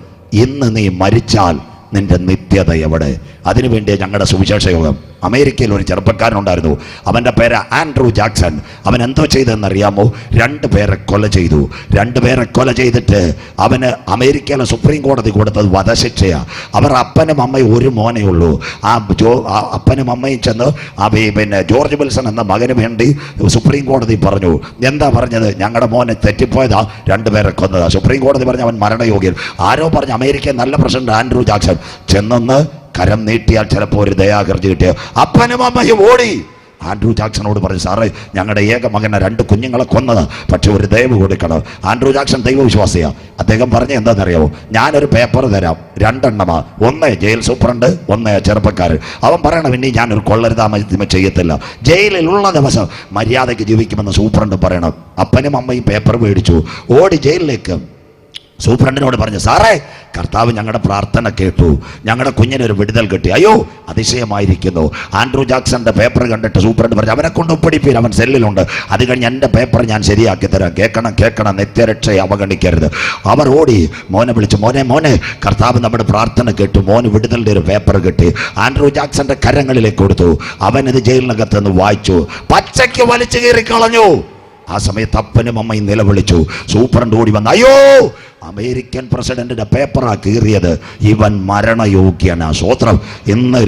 ഇന്ന് നീ മരിച്ചാൽ നിന്റെ നിത്യത എവിടെ? അതിനുവേണ്ടി ഞങ്ങളുടെ സുവിശേഷ യോഗം. അമേരിക്കയിൽ ഒരു ചെറുപ്പക്കാരനുണ്ടായിരുന്നു. അവൻ്റെ പേര് ആൻഡ്രൂ ജാക്സൺ. അവൻ എന്തോ ചെയ്തെന്നറിയാമോ? 2 പേരെ കൊല ചെയ്തു. 2 പേരെ കൊല ചെയ്തിട്ട് അവന് അമേരിക്കയിലെ സുപ്രീം കോടതി കൊടുത്തത് വധശിക്ഷയാണ്. അവർ അപ്പനും അമ്മയും ഒരു മോനേ ഉള്ളൂ. അപ്പനും അമ്മയും ചെന്ന് പിന്നെ ജോർജ് വിൽസൺ എന്ന മകന് വേണ്ടി സുപ്രീം കോടതി പറഞ്ഞു. എന്താ പറഞ്ഞത്? ഞങ്ങളുടെ മോനെ തെറ്റിപ്പോയതാ, 2 പേരെ കൊന്നതാ. സുപ്രീം കോടതി പറഞ്ഞ് അവൻ മരണയോഗ്യൻ. ആരോ പറഞ്ഞു അമേരിക്ക നല്ല പ്രസിഡന്റ് ആൻഡ്രൂ ജാക്സൺ ചെന്നൊന്ന് കരം നീട്ടിയാൽ ചിലപ്പോൾ ഒരു ദയാകർജി കിട്ടിയ അപ്പനും അമ്മയും ഓടി ആൻഡ്രൂ ജാക്സണോട് പറഞ്ഞു, സാറേ ഞങ്ങളുടെ ഏക മകനെ 2 കുഞ്ഞുങ്ങളെ കൊന്നത്, പക്ഷെ ഒരു ദയവ് കൊടുക്കണം. ആൻഡ്രൂ ജാക്സൺ ദൈവവിശ്വാസിയാണ്. അദ്ദേഹം പറഞ്ഞ എന്താണെന്നറിയാമോ? ഞാനൊരു പേപ്പർ തരാം, 2 എണ്ണമാ. 1 ജയിൽ സൂപ്രണ്ട്, 1 ചെറുപ്പക്കാരൻ. അവൻ പറയണം ഇനി ഞാനൊരു കൊള്ളരുതാമ ചെയ്യത്തില്ല. ജയിലിലുള്ള ദിവസം മര്യാദയ്ക്ക് ജീവിക്കുമെന്ന് സൂപ്രണ്ട് പറയണം. അപ്പനും അമ്മയും പേപ്പർ മേടിച്ചു, ഓടി ജയിലിലേക്ക്. സൂപ്രണ്ടിനോട് പറഞ്ഞു, സാറേ കർത്താവ് ഞങ്ങളുടെ പ്രാർത്ഥന കേട്ടു, ഞങ്ങളുടെ കുഞ്ഞിനൊരു വിടുതൽ കിട്ടി. അയ്യോ അതിശയമായിരിക്കുന്നു. ആൻഡ്രൂ ജാക്സന്റെ പേപ്പർ കണ്ടിട്ട് സൂപ്രണ്ട് പറഞ്ഞു, അവനെ കൊണ്ട് ഒപ്പിടിപ്പീൻ, അവൻ സെല്ലിലുണ്ട്. അത് കഴിഞ്ഞ് എൻ്റെ പേപ്പർ ഞാൻ ശരിയാക്കി തരാം. കേൾക്കണം, നിത്യരക്ഷയെ അവഗണിക്കരുത്. അവർ ഓടി മോനെ വിളിച്ചു, മോനെ കർത്താവ് നമ്മുടെ പ്രാർത്ഥന കേട്ടു, മോന് വിടുതലിൻ്റെ ഒരു പേപ്പർ കിട്ടി. ആൻഡ്രൂ ജാക്സന്റെ കരങ്ങളിലേക്ക് കൊടുത്തു. അവനത് ജയിലിനകത്ത് നിന്ന് വായിച്ചു, പച്ചയ്ക്ക് വലിച്ചു കീറിക്കളഞ്ഞു. ആ സമയത്ത് അപ്പനും അമ്മയും നിലവിളിച്ചു. സൂപ്രണ്ട് ഓടി വന്ന്, അയ്യോ അമേരിക്കൻ പ്രസിഡന്റിന്റെ പേപ്പറാ കീറിയത്. ഇവൻ മരണയോഗ്യനാ. സ്തോത്രം. ഇന്ന്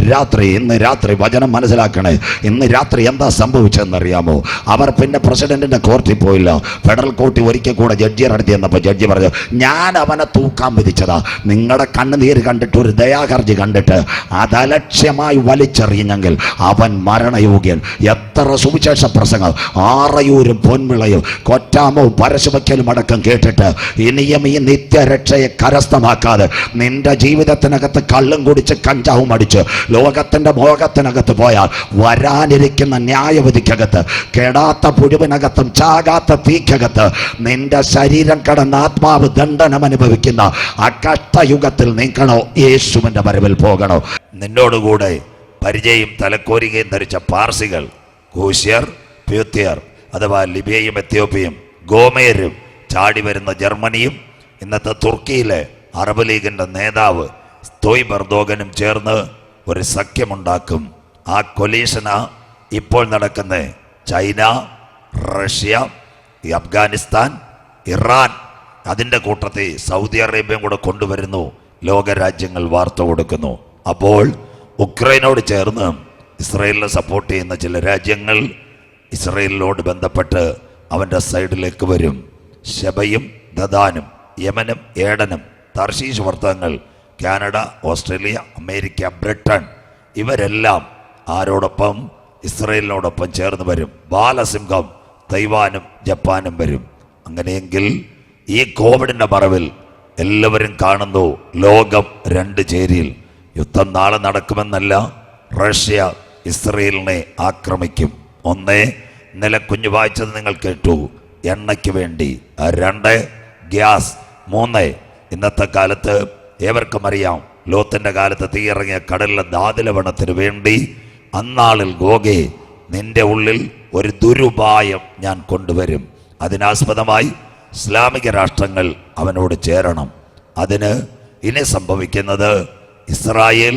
രാത്രി വചനം മനസ്സിലാക്കണേ. ഇന്ന് രാത്രി എന്താ സംഭവിച്ചതെന്നറിയാമോ? അവർ പിന്നെ പ്രസിഡന്റിന്റെ കോർട്ടിൽ പോയില്ല. ഫെഡറൽ കോർട്ടിൽ ഒരിക്കൽ കൂടെ ജഡ്ജിയുടെ അടുത്ത് ചെന്നപ്പോൾ ജഡ്ജി പറഞ്ഞു, ഞാൻ അവനെ തൂക്കാൻ വിധിച്ചതാ. നിങ്ങളുടെ കണ്ണുനീര് കണ്ടിട്ട്, ഒരു ദയാഹർജി കണ്ടിട്ട് അതലക്ഷ്യമായി വലിച്ചെറിഞ്ഞെങ്കിൽ അവൻ മരണയോഗ്യൻ. എത്ര സുവിശേഷ പ്രസംഗം ആറയൂരും പൊൻവിളയും കൊറ്റാമവും പരശുവയ്ക്കലും അടക്കം കേട്ടിട്ട് ഇനിയും ഈ നിത്യരക്ഷയെ കരസ്ഥമാക്കാതെ നിന്റെ ജീവിതത്തിനകത്ത് കള്ളും കുടിച്ച് കഞ്ചാവും അടിച്ച് ലോകത്തിന്റെ മോഹത്തിനകത്ത് പോയാൽ വരാനിരിക്കുന്ന ന്യായവിധിക്കകത്ത്, കെടാത്ത പുഴുവിനകത്തും ചാകാത്ത തീക്കകത്ത് നിന്റെ ശരീരം കടന്ന ആത്മാവ് ദണ്ഡനം അനുഭവിക്കുന്ന ആ കഷ്ടയുഗത്തിൽ നീക്കണോ? യേശുവിന്റെ വരവിൽ പോകണോ? നിന്നോടുകൂടെ പരിചയം തലക്കോരികയും ധരിച്ച പാർസികൾ, കൂശ്യർ, പ്യൂത്യർ അഥവാ ലിബിയയും എത്യോപ്യയും, ഗോമേരും, ചാടി വരുന്ന ജർമ്മനിയും, ഇന്നത്തെ തുർക്കിയിലെ അറബ് ലീഗിന്റെ നേതാവ് സ്തോയ്ബർദോഗനും ചേർന്ന് ഒരു സഖ്യമുണ്ടാക്കും. ആ കൊലീഷനാ ഇപ്പോൾ നടക്കുന്ന ചൈന, റഷ്യ, അഫ്ഗാനിസ്ഥാൻ, ഇറാൻ, അതിൻ്റെ കൂട്ടത്തിൽ സൗദി അറേബ്യയും കൂടെ കൊണ്ടുവരുന്നു. ലോകരാജ്യങ്ങൾ വാർത്ത കൊടുക്കുന്നു. അപ്പോൾ ഉക്രൈനോട് ചേർന്ന് ഇസ്രായേലിനെ സപ്പോർട്ട് ചെയ്യുന്ന ചില രാജ്യങ്ങൾ ഇസ്രായേലിനോട് ബന്ധപ്പെട്ട് അവൻ്റെ സൈഡിലേക്ക് വരും. ശബയും ദദാനും, യമനും ഏഡനും, തർശീഷ് വർത്തകങ്ങൾ, കാനഡ, ഓസ്ട്രേലിയ, അമേരിക്ക, ബ്രിട്ടൻ, ഇവരെല്ലാം ആരോടൊപ്പം? ഇസ്രായേലിനോടൊപ്പം ചേർന്ന് വരും. ബാലസിംഹം തൈവാനും ജപ്പാനും വരും. അങ്ങനെയെങ്കിൽ ഈ കോവിഡിൻ്റെ മറവിൽ എല്ലാവരും കാണുന്നു ലോകം രണ്ട് ചേരിയിൽ. യുദ്ധം നാളെ നടക്കുമെന്നല്ല, റഷ്യ ഇസ്രയേലിനെ ആക്രമിക്കും. ഒന്ന്, ഇന്നലെ കുഞ്ഞു വായിച്ചത് നിങ്ങൾ കേട്ടു, എണ്ണയ്ക്ക് വേണ്ടി. 2, ഗ്യാസ്. 3, ഇന്നത്തെ കാലത്ത് ഏവർക്കും അറിയാം, ലോത്തിന്റെ കാലത്ത് തീയിറങ്ങിയ കടലിലെ ധാതുലവണത്തിന് വേണ്ടി അന്നാളിൽ ഗോഗേ, നിന്റെ ഉള്ളിൽ ഒരു ദുരുപായം ഞാൻ കൊണ്ടുവരും. അതിനാസ്പദമായി ഇസ്ലാമിക രാഷ്ട്രങ്ങൾ അവനോട് ചേരണം. അതിന് ഇനി സംഭവിക്കുന്നത്, ഇസ്രായേൽ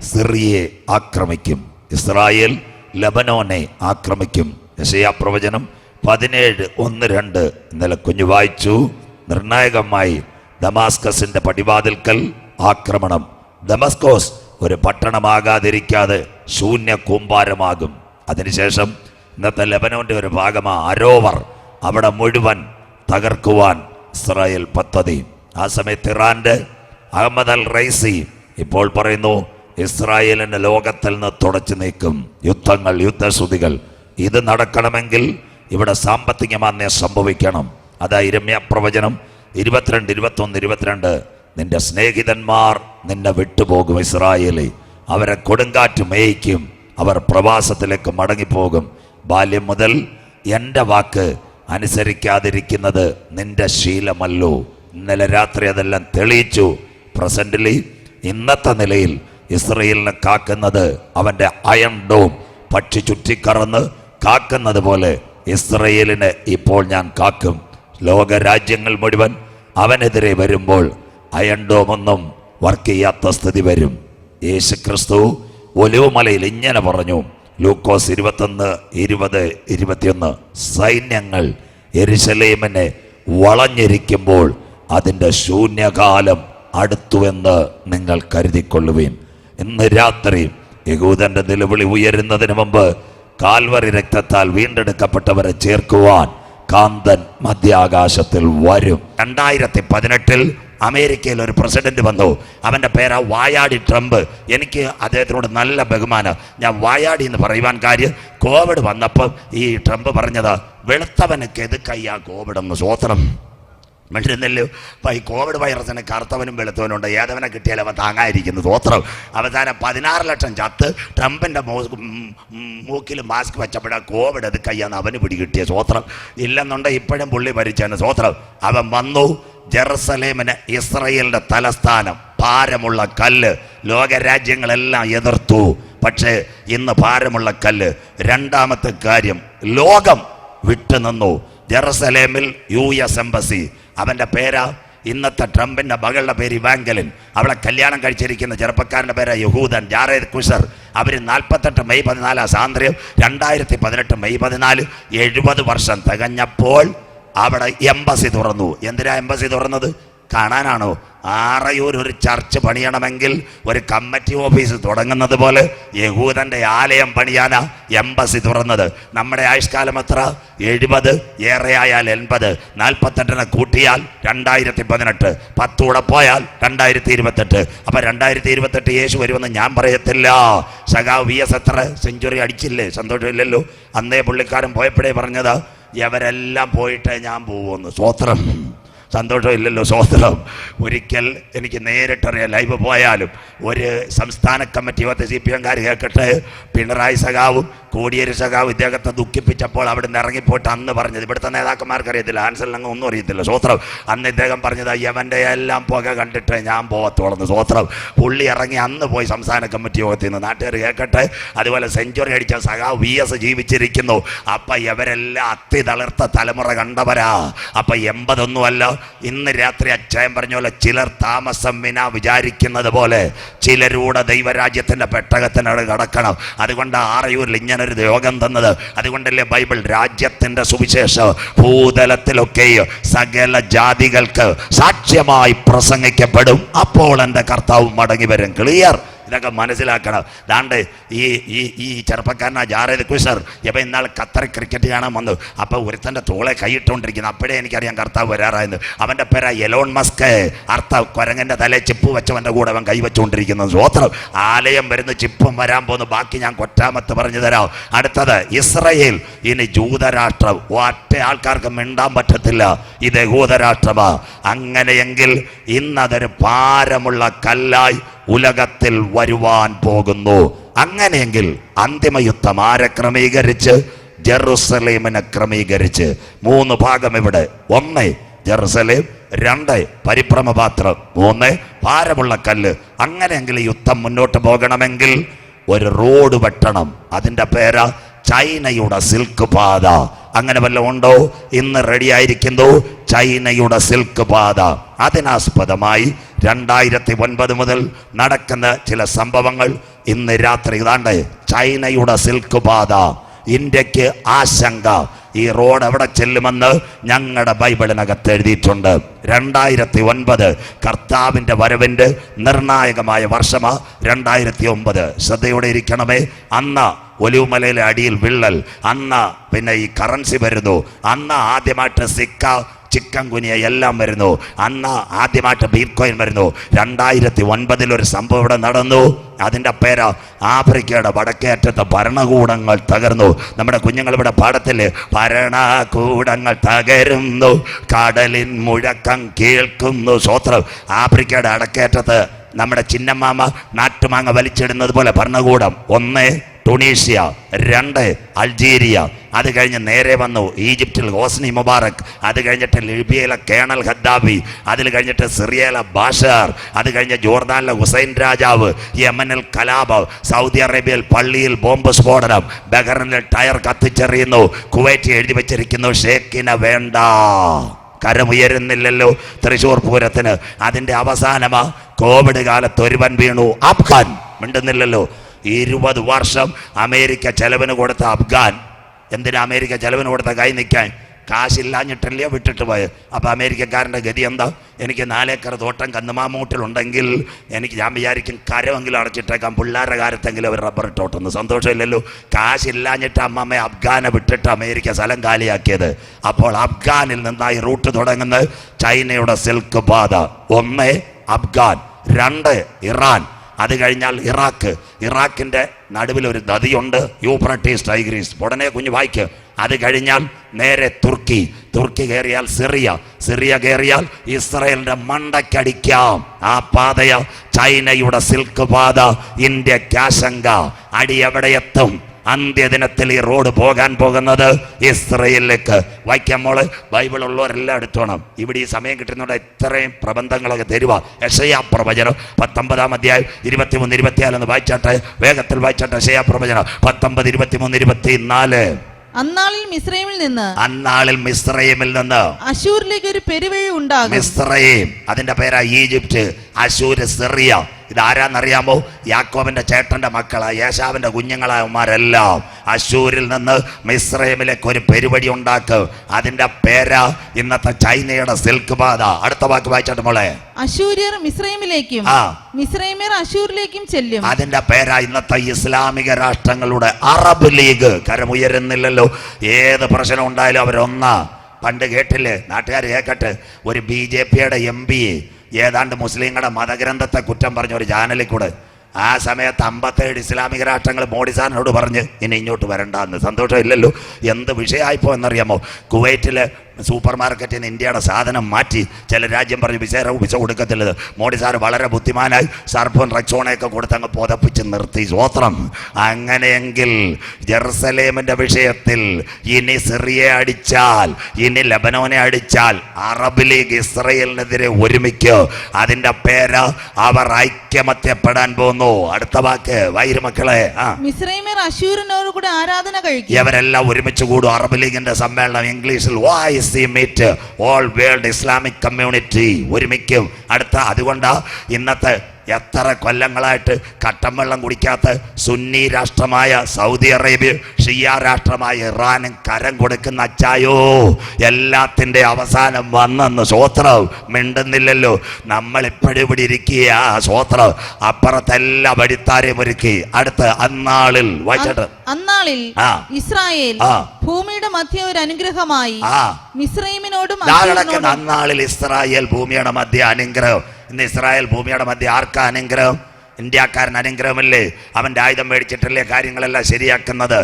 സിറിയയെ ആക്രമിക്കും, ഇസ്രായേൽ ലബനോനെ ആക്രമിക്കും. യെശയ്യാ പ്രവചനം 17:1-2 ഇന്നലെ കുഞ്ഞു വായിച്ചു. നിർണായകമായി ദമാസ്കസിന്റെ പടിവാതിൽക്കൽ ആക്രമണം. ദമസ്കോസ് ഒരു പട്ടണമാകാതിരിക്കാതെ ശൂന്യ കൂമ്പാരമാകും. അതിനുശേഷം ഇന്നത്തെ ലെബനോന്റെ ഒരു ഭാഗമാണ് അരോവർ. അവിടെ മുഴുവൻ തകർക്കുവാൻ ഇസ്രായേൽ പദ്ധതി. ആ സമയത്ത് ഇറാന്റെ അഹമ്മദ് അൽ റൈസി ഇപ്പോൾ പറയുന്നു, ഇസ്രായേലിന്റെ ലോകത്തിൽ നിന്ന് തുടച്ചു നീക്കും. യുദ്ധങ്ങൾ, യുദ്ധശ്രുതികൾ. ഇത് നടക്കണമെങ്കിൽ ഇവിടെ സാമ്പത്തിക മാന്ദ്യം സംഭവിക്കണം. അതാ ഇരമ്യാ പ്രവചനം 22, 21, 22. നിന്റെ സ്നേഹിതന്മാർ നിന്നെ വിട്ടുപോകും ഇസ്രായേലേ, അവരെ കൊടുങ്കാറ്റ് മേയിക്കും, അവർ പ്രവാസത്തിലേക്ക് മടങ്ങിപ്പോകും. ബാല്യം മുതൽ എൻ്റെ വാക്ക് അനുസരിക്കാതിരിക്കുന്നത് നിന്റെ ശീലമല്ലോ. ഇന്നലെ രാത്രി അതെല്ലാം തെളിയിച്ചു. പ്രസന്റിലി ഇന്നത്തെ നിലയിൽ ഇസ്രയേലിനെ കാക്കുന്നത് അവൻ്റെ അയൺ ഡോം. പക്ഷി ചുറ്റിക്കറന്ന് കാക്കുന്നത് പോലെ ഇസ്രയേലിനെ ഇപ്പോൾ ഞാൻ കാക്കും. ലോകരാജ്യങ്ങൾ മുഴുവൻ അവനെതിരെ വരുമ്പോൾ അയൺ ഡോം ഒന്നും വർക്ക് ചെയ്യാത്ത സ്ഥിതി വരും. യേശുക്രിസ്തു ഒലിവുമലയിൽ ഇങ്ങനെ പറഞ്ഞു, ലൂക്കോസ് 21, 20, 21, സൈന്യങ്ങൾ യെരുശലേമിനെ വളഞ്ഞിരിക്കുമ്പോൾ അതിൻ്റെ ശൂന്യകാലം അടുത്തുവെന്ന് നിങ്ങൾ കരുതിക്കൊള്ളുവീൻ. ഇന്ന് രാത്രി യഹൂദന്റെ നിലവിളി ഉയരുന്നതിന് മുമ്പ് കാൽവറി രക്തത്താൽ വീണ്ടെടുക്കപ്പെട്ടവരെ ചേർക്കുവാൻ കാന്തൻ മധ്യാകാശത്തിൽ വരും. 2018 അമേരിക്കയിൽ ഒരു പ്രസിഡന്റ് വന്നു. അവൻ്റെ പേരാ വായാടി ട്രംപ്. എനിക്ക് അദ്ദേഹത്തിനോട് നല്ല ബഹുമാനം. ഞാൻ വായാടി എന്ന് പറയുവാൻ കാര്യം, കോവിഡ് വന്നപ്പോൾ ഈ ട്രംപ് പറഞ്ഞത്, വെളുത്തവനൊക്കെ എതുക്കയ്യാ കോവിഡ് എന്ന്. സ്വോത്രം മനുഷ്യനെല്ലോ. അപ്പം ഈ കോവിഡ് വൈറസിന് കറുത്തവനും വെളുത്തവനുണ്ട്. ഏതവനെ കിട്ടിയാലും അവൻ താങ്ങായിരിക്കുന്നു. സ്വോത്രം. അവസാനം 16 ലക്ഷം ചത്ത് ട്രംപിൻ്റെ മൂക്കിൽ മാസ്ക് വെച്ചപ്പോഴാണ് കോവിഡ് എതുക്കയ്യാന്ന് അവന് പിടികിട്ടിയ. സ്വോത്രം. ഇല്ലെന്നുണ്ടെങ്കിൽ ഇപ്പോഴും പുള്ളി ഭരിച്ചാണ്. സ്വോത്രം. അവൻ വന്നു. ജെറുസലേമിന് ഇസ്രയേലിന്റെ തലസ്ഥാനം, ഭാരമുള്ള കല്ല്. ലോകരാജ്യങ്ങളെല്ലാം എതിർത്തു. പക്ഷേ ഇന്ന് ഭാരമുള്ള കല്ല്. രണ്ടാമത്തെ കാര്യം, ലോകം വിട്ടുനിന്നു. ജെറുസലേമിൽ US എംബസി. അവൻ്റെ പേരാ ഇന്നത്തെ ട്രംപിൻ്റെ മകളുടെ പേര് ഇവാങ്കലിൻ. അവളെ കല്യാണം കഴിച്ചിരിക്കുന്ന ചെറുപ്പക്കാരൻ്റെ പേര് യഹൂദൻ, ജാറേദ് കുഷർ. അവർ 48 മെയ് 14 സ്വാതന്ത്ര്യം. 2018 മെയ് 14 70 വർഷം തികഞ്ഞപ്പോൾ അവിടെ എംബസി തുറന്നു. എന്തിനാ എംബസി തുറന്നത്? കാണാനാണോ? ആറയൂർ ഒരു ചർച്ച് പണിയണമെങ്കിൽ ഒരു കമ്മിറ്റി ഓഫീസ് തുടങ്ങുന്നത് പോലെ യഹൂദന്റെ ആലയം പണിയാനാ എംബസി തുറന്നത്. നമ്മുടെ ആയുഷ്കാലം എത്ര? 70, ഏറെയായാൽ 80, 48 കൂട്ടിയാൽ 2018, 10 കൂടെ പോയാൽ 2028. അപ്പൊ 2028 യേശു വരുമെന്ന് ഞാൻ പറയത്തില്ല. സഖാവ് VS എത്ര സെഞ്ചുറി അടിച്ചില്ലേ? സന്തോഷമില്ലല്ലോ. അന്നേ പുള്ളിക്കാരൻ പോയപ്പോഴേ പറഞ്ഞത് ഇവരെല്ലാം പോയിട്ടേ ഞാൻ പോവുമെന്ന്. സ്വോത്രം. സന്തോഷമില്ലല്ലോ. സ്വോത്രം. ഒരിക്കൽ എനിക്ക് നേരിട്ടറിയാം, ലൈവ് പോയാലും ഒരു സംസ്ഥാന കമ്മിറ്റി CPM കേൾക്കട്ടെ, പിണറായി സഖാവും കോടിയേരി സഖാവും ഇദ്ദേഹത്തെ ദുഃഖിപ്പിച്ചപ്പോൾ അവിടെ നിന്ന് ഇറങ്ങിപ്പോയിട്ട് അന്ന് പറഞ്ഞത്, ഇവിടുത്തെ നേതാക്കന്മാർക്ക് അറിയത്തില്ല, ആൻസലിനങ്ങ് ഒന്നും അറിയത്തില്ല. സ്വോത്രം. അന്ന് ഇദ്ദേഹം പറഞ്ഞത് യവൻ്റെ എല്ലാം പുക കണ്ടിട്ട് ഞാൻ പോകത്തോളന്ന്. സ്വോത്രം. പുള്ളി ഇറങ്ങി അന്ന് പോയി സംസ്ഥാന കമ്മിറ്റി യോഗത്തിൽ നിന്ന്. നാട്ടുകാർ കേൾക്കട്ടെ. അതുപോലെ സെഞ്ചുറി അടിച്ച സഖാവ് VS ജീവിച്ചിരിക്കുന്നു. അപ്പം ഇവരെല്ലാം അത്തി തളിർത്ത തലമുറ കണ്ടവരാ. അപ്പം 80 ഇന്ന് രാത്രി അച്ചായം പറഞ്ഞ പോലെ ചിലർ താമസം വിന വിചാരിക്കുന്നത് പോലെ ചിലരൂടെ ദൈവരാജ്യത്തിന്റെ പെട്ടകത്തിനോട് കടക്കണം. അതുകൊണ്ട് ആറയൂരിൽ ഇങ്ങനൊരു യോഗം തന്നത്. അതുകൊണ്ടല്ലേ ബൈബിൾ രാജ്യത്തിന്റെ സുവിശേഷം ഭൂതലത്തിലൊക്കെ സകല ജാതികൾക്ക് സാക്ഷ്യമായി പ്രസംഗിക്കപ്പെടും, അപ്പോൾ എൻ്റെ കർത്താവ് മടങ്ങി വരും. ക്ലിയർ? ഇതൊക്കെ മനസ്സിലാക്കണം. ദാണ്ട് ഈ ചെറുപ്പക്കാരനാ ജാറേദ് കുഷർ ഇപ്പം ഇന്നാൾ ഖത്തറിൽ ക്രിക്കറ്റ് കാണാൻ വന്നു. അപ്പോൾ ഒരുത്തൻ്റെ തോളെ കൈയിട്ടുകൊണ്ടിരിക്കുന്നു. അപ്പോഴേ എനിക്കറിയാം കർത്താവ് വരാറായെന്ന്. അവൻ്റെ പേരാ എലോൺ മസ്ക്. അർത്ഥം കുരങ്ങൻ്റെ തലേ ചിപ്പ് വെച്ചവൻ്റെ കൂടെ അവൻ കൈവച്ചുകൊണ്ടിരിക്കുന്നു. സ്വോത്രം. ആലയം വരുന്ന ചിപ്പും വരാൻ പോകുന്നു. ബാക്കി ഞാൻ കൊറ്റാമത്ത് പറഞ്ഞു തരാം. അടുത്തത് ഇസ്രയേൽ. ഇനി ജൂതരാഷ്ട്രം. ഒറ്റ ആൾക്കാർക്ക് മിണ്ടാൻ പറ്റത്തില്ല. ഇത് യഹൂദരാഷ്ട്രമാ. അങ്ങനെയെങ്കിൽ ഇന്നതൊരു ഭാരമുള്ള കല്ലായി ഉലകത്തിൽ വരുവാൻ പോകുന്നു. അങ്ങനെയെങ്കിൽ അന്തിമയുദ്ധം ആരെ ക്രമീകരിച്ച്? ജെറുസലേമിനെ ക്രമീകരിച്ച്. 3 ഭാഗം ഇവിടെ. 1 ജെറുസലേം, 2 പരിഭ്രമപാത്രം, 3 ഭാരമുള്ള കല്ല്. അങ്ങനെയെങ്കിൽ യുദ്ധം മുന്നോട്ട് പോകണമെങ്കിൽ ഒരു റോഡ് വെട്ടണം. അതിൻ്റെ പേരാ ചൈനയുടെ സിൽക്ക് പാത. അങ്ങനെ വല്ലതും ഉണ്ടോ? ഇന്ന് റെഡിയായിരിക്കുന്നു ചൈനയുടെ സിൽക്ക് പാത. അതിനാസ്പദമായി 2009 മുതൽ നടക്കുന്ന ചില സംഭവങ്ങൾ ഇന്ന് രാത്രി ഇതാണ്ട്. ചൈനയുടെ സിൽക്ക് പാത. ഇന്ത്യക്ക് ആശങ്ക. ഈ റോഡ് എവിടെ ചെല്ലുമെന്ന് ഞങ്ങളുടെ ബൈബിളിനകത്ത് എഴുതിയിട്ടുണ്ട്. 2009 കർത്താവിൻ്റെ വരവിൻ്റെ നിർണായകമായ വർഷമാ 2009. ശ്രദ്ധയോടെ ഇരിക്കണമേ. അന്ന് ഒലിവുമലയിലെ അടിയിൽ വിള്ളൽ, അന്ന് പിന്നെ ഈ കറൻസി വരുന്നു, അന്ന് ആദ്യമായിട്ട് സിക്ക, ചിക്കൻ കുനിയ എല്ലാം വരുന്നു, അന്ന് ആദ്യമായിട്ട് ബീറ്റ്കോയിൻ വരുന്നു. 2009 ഒരു സംഭവം ഇവിടെ നടന്നു. അതിൻ്റെ പേര് ആഫ്രിക്കയുടെ വടക്കേ അറ്റത്തെ ഭരണകൂടങ്ങൾ തകർന്നു. നമ്മുടെ കുഞ്ഞുങ്ങൾ ഇവിടെ പാടത്തില്ലേ, ഭരണകൂടങ്ങൾ തകരുന്നു, കടലിൻ മുഴക്കം കേൾക്കുന്നു. സ്വോത്രം. ആഫ്രിക്കയുടെ വടക്കേറ്റത്ത് നമ്മുടെ ചിന്നമാമ നാട്ടുമാങ്ങ വലിച്ചിടുന്നത് പോലെ ഭരണകൂടം. 1 ടുണീഷ്യ, 2 അൾജീരിയ, അത് കഴിഞ്ഞ് നേരെ വന്നു ഈജിപ്തിൽ ഹോസ്നി മുബാറക്, അത് കഴിഞ്ഞിട്ട് ലിബിയയിലെ കേണൽ ഖദ്ദാഫി, അതിൽ കഴിഞ്ഞിട്ട് സിറിയയിലെ ബാഷാർ, അത് കഴിഞ്ഞ് ജോർദാനിലെ ഹുസൈൻ രാജാവ്, യമനിൽ കലാപ്, സൗദി അറേബ്യയിൽ പള്ളിയിൽ ബോംബ് സ്ഫോടനം, ബഹ്റിനിൽ ടയർ കത്തിച്ചെറിയുന്നു, കുവൈറ്റ് എഴുതി വെച്ചിരിക്കുന്നു ഷേക്കിനെ വേണ്ട. കരമുയരുന്നില്ലല്ലോ തൃശ്ശൂർ പൂരത്തിന്. അതിൻ്റെ അവസാനമാ കോവിഡ് കാലത്ത് ഒരുവൻ വീണു. അഫ്ഗാൻ. മിണ്ടുന്നില്ലല്ലോ. 20 വർഷം അമേരിക്ക ചെലവിന് കൊടുത്ത അഫ്ഗാൻ. എന്തിനാ അമേരിക്ക ചെലവിന് കൊടുത്ത? കൈ നിൽക്കാൻ. കാശില്ലാഞ്ഞിട്ടല്ലേ വിട്ടിട്ട് പോയത്. അപ്പോൾ അമേരിക്കക്കാരൻ്റെ ഗതി എന്താ? എനിക്ക് 4 ഏക്കർ തോട്ടം കന്നുമാമൂട്ടിലുണ്ടെങ്കിൽ ഞാൻ വിചാരിക്കും കരമെങ്കിലും അടച്ചിട്ടേക്കാം, പിള്ളേരുടെ കാലത്തെങ്കിലും അവർ റബ്ബർ ഇട്ടോട്ടെന്ന്. സന്തോഷമില്ലല്ലോ. കാശില്ലാഞ്ഞിട്ട് അമ്മമ്മ അഫ്ഗാനെ വിട്ടിട്ട് അമേരിക്ക സ്ഥലം കാലിയാക്കിയത്. അപ്പോൾ അഫ്ഗാനിൽ നിന്നായി റൂട്ട് തുടങ്ങുന്നത് ചൈനയുടെ സിൽക്ക് പാത. 1 അഫ്ഗാൻ, 2 ഇറാൻ, അത് കഴിഞ്ഞാൽ ഇറാഖ്. ഇറാഖിൻ്റെ നടുവിലൊരു നദിയുണ്ട്, യൂഫ്രട്ടീസ് ടൈഗ്രീസ്. ഉടനെ കുഞ്ഞു വായിക്ക്. അത് കഴിഞ്ഞാൽ നേരെ തുർക്കി. തുർക്കി കയറിയാൽ സിറിയ. സിറിയ കയറിയാൽ ഇസ്രയേലിൻ്റെ മണ്ടയ്ക്കടിക്കാം. ആ പാതയ ചൈനയുടെ സിൽക്ക് പാത. ഇന്ത്യക്ക് ആശങ്ക. അടി എവിടെ എത്തും? അന്ത്യദിനത്തിൽ ഈ റോഡ് പോകാൻ പോകുന്നത് ഇസ്രയേലിലേക്ക്. വായിക്കാൻ മോള്. ബൈബിളുള്ളവരെല്ലാം എടുത്തോണം. ഇവിടെ ഈ സമയം കിട്ടുന്നതുകൊണ്ട് ഇത്രയും പ്രബന്ധങ്ങളൊക്കെ തരുക. യെശയ്യാ പ്രവചനം 19 അധ്യായം 23, 24 എന്ന് വായിച്ചാട്ടെ. വേഗത്തിൽ വായിച്ചാട്ടെ. യെശയ്യാ പ്രവചനം 19, 23, 24. അന്നാളിൽ മിസ്രയീമിൽ നിന്ന് അശൂരിലേക്ക് ഒരു പെരുവഴി ഉണ്ടാകും. മിസ്രയീം അതിന്റെ പേരാ ഈജിപ്റ്റ്, അശൂര് സിറിയ. ഇതാരാന്നറിയാമോ? യാക്കോബിന്റെ ചേട്ടന്റെ മക്കളാ, യേശാവിന്റെ കുഞ്ഞുങ്ങളായമാരെല്ലാം അശൂരിൽ നിന്ന് മിസ്രൈമിലേക്ക് ഒരു പരിപാടി ഉണ്ടാക്കും. അതിന്റെ പേരാ ഇന്നത്തെ ചൈനയുടെ സിൽക്ക് പാത. അടുത്ത വാക്ക് വായിച്ചാട്ട് മോളെ. അശൂര്യർ മിസ്രൈമിലേക്കും മിസ്രൈമ്യർ അശൂരിലേക്കും ചെല്ലും. അതിന്റെ പേരാ ഇന്നത്തെ ഇസ്ലാമിക രാഷ്ട്രങ്ങളുടെ അറബ് ലീഗ്. കരമുയരുന്നില്ലല്ലോ. ഏത് പ്രശ്നം ഉണ്ടായാലും അവരൊന്നാ. പണ്ട് കേട്ടില്ലേ, നാട്ടുകാർ കേൾക്കട്ടെ, ഒരു BJPയുടെ MP ഏതാണ്ട് മുസ്ലിങ്ങളുടെ മതഗ്രന്ഥത്തെ കുറ്റം പറഞ്ഞ ഒരു ചാനലിൽ കൂടെ ആ സമയത്ത് 57 ഇസ്ലാമിക രാഷ്ട്രങ്ങൾ മോഡി സാറിനോട് പറഞ്ഞ് ഇനി ഇങ്ങോട്ട് വരണ്ടെന്ന്. സന്തോഷമില്ലല്ലോ. എന്ത് വിഷയമായിപ്പോ എന്നറിയാമോ? കുവൈറ്റിലെ സൂപ്പർ മാർക്കറ്റിൽ നിന്ന് ഇന്ത്യയുടെ സാധനം മാറ്റി ചില രാജ്യം പറഞ്ഞ് വിസ കൊടുക്കത്തില്ലത്. മോഡി സാർ വളരെ ബുദ്ധിമാനായി സർഫും റെക്സോണയൊക്കെ കൊടുത്തങ്ങ് പുതപ്പിച്ച് നിർത്തി. സ്വോത്രം. അങ്ങനെയെങ്കിൽ ജെറുസലേമിന്റെ വിഷയത്തിൽ ഇനി സിറിയയെ അടിച്ചാൽ, ഇനി ലെബനോനെ അടിച്ചാൽ അറബ് ലീഗ് ഇസ്രയേലിനെതിരെ ഒരുമിക്കോ. അതിന്റെ പേര് അവർ ഐക്യമത്യപ്പെടാൻ പോകുന്നു. അടുത്ത വാക്ക് വൈര് മക്കളെ. മിസ്രൈമ്യർ അശൂരിനോട് കൂടെ ആരാധന കഴിക്കും. ഇവരെല്ലാം ഒരുമിച്ച് കൂടും. അറബ് ലീഗിന്റെ സമ്മേളനം ഇംഗ്ലീഷിൽ meet all world Islamic community ഒരുമിക്കും. അടുത്ത അതുകൊണ്ടാ ഇന്നത്തെ എത്ര കൊല്ലങ്ങളായിട്ട് കട്ടൻ വെള്ളം കുടിക്കാത്ത സുന്നി രാഷ്ട്രമായ സൗദി അറേബ്യ, ഷിയ രാഷ്ട്രമായ ഇറാനും കരം കൊടുക്കുന്ന അച്ചായോ. എല്ലാത്തിന്റെ അവസാനം വന്നെന്ന്. സ്വോത്രം. മിണ്ടുന്നില്ലല്ലോ. നമ്മൾ ഇപ്പോഴും ഇവിടെ ഇരിക്കുക. സ്വോത്രം. അപ്പുറത്തെല്ലാം വഴിത്താരെയും ഒരുക്കി. അടുത്ത് അന്നാളിൽ വായിച്ചിട്ട്, അന്നാളിൽ ഇസ്രായേൽ ഭൂമിയുടെ മധ്യ ഒരു അനുഗ്രഹമായി മിസ്രൈമിനോടും. അന്നാളിൽ ഇസ്രായേൽ ഭൂമിയുടെ മധ്യ അനുഗ്രഹം. ഇന്ന് ഇസ്രായേൽ ഭൂമിയുടെ മധ്യ ആർക്കാ അനുഗ്രഹം? ഇന്ത്യക്കാരൻ അനുഗ്രഹമല്ലേ? അവൻ്റെ ആയുധം മേടിച്ചിട്ടല്ലേ കാര്യങ്ങളെല്ലാം ശരിയാക്കുന്നത്?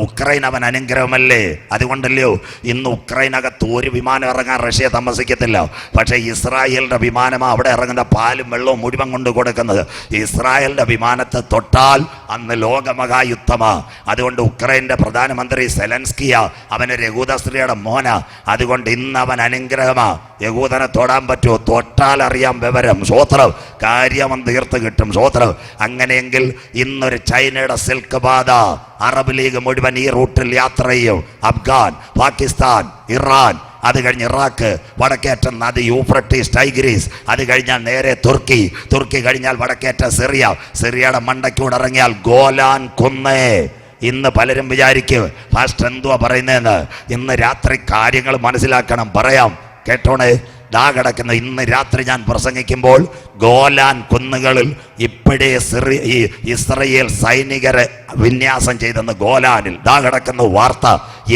ഉക്രൈൻ അവൻ അനുഗ്രഹമല്ലേ? അതുകൊണ്ടല്ലയോ ഇന്ന് ഉക്രൈനകത്ത് ഒരു വിമാനം ഇറങ്ങാൻ റഷ്യ താമസിക്കത്തില്ല. പക്ഷേ ഇസ്രായേലിൻ്റെ വിമാനമാണ് അവിടെ ഇറങ്ങുന്ന പാലും വെള്ളവും മുഴുവൻ കൊണ്ട് കൊടുക്കുന്നത്. ഇസ്രായേലിൻ്റെ വിമാനത്തെ തൊട്ടാൽ അന്ന് ലോകമഹായുദ്ധമാ. അതുകൊണ്ട് ഉക്രൈൻ്റെ പ്രധാനമന്ത്രി സെലൻസ്കിയ അവനൊരു യഹൂദ സ്ത്രീയുടെ മോന. അതുകൊണ്ട് ഇന്ന് അവൻ അനുഗ്രഹമാ. യഹൂദനെ തൊടാൻ പറ്റുമോ? തൊട്ടാൽ അറിയാം വിവരം. സ്വോത്രം. കാര്യം തീർത്ത് കിട്ടും. സ്വോത്രം. അങ്ങനെയെങ്കിൽ ഇന്നൊരു ചൈനയുടെ സിൽക്ക് പാത അറബ് ലീഗ് മുഴുവൻ ഈ റൂട്ടിൽ യാത്ര ചെയ്യും. അഫ്ഗാൻ, പാകിസ്ഥാൻ, ഇറാൻ, അത് കഴിഞ്ഞ് ഇറാഖ്, വടക്കേറ്റം നദി യൂഫ്രട്ടീസ്, ടൈഗ്രീസ്, അത് കഴിഞ്ഞാൽ നേരെ തുർക്കി, തുർക്കി കഴിഞ്ഞാൽ വടക്കേറ്റം സിറിയ, സിറിയയുടെ മണ്ടയ്ക്കൂടെ ഇറങ്ങിയാൽ ഗോലാൻ കുന്നേ. ഇന്ന് പലരും വിചാരിക്കും ഫാസ്റ്റ് എന്തുവാ പറയുന്നതെന്ന്. ഇന്ന് രാത്രി കാര്യങ്ങൾ മനസ്സിലാക്കണം. പറയാം, കേട്ടോണേ. ദാ കിടക്കുന്ന ഇന്ന് രാത്രി ഞാൻ പ്രസംഗിക്കുമ്പോൾ ഗോലാൻ കുന്നുകളിൽ ഇപ്പോഴേ ഇസ്രയേൽ സൈനികരെ വിന്യാസം ചെയ്തെന്ന് ഗോലാനിൽ ദാ കിടക്കുന്ന വാർത്ത.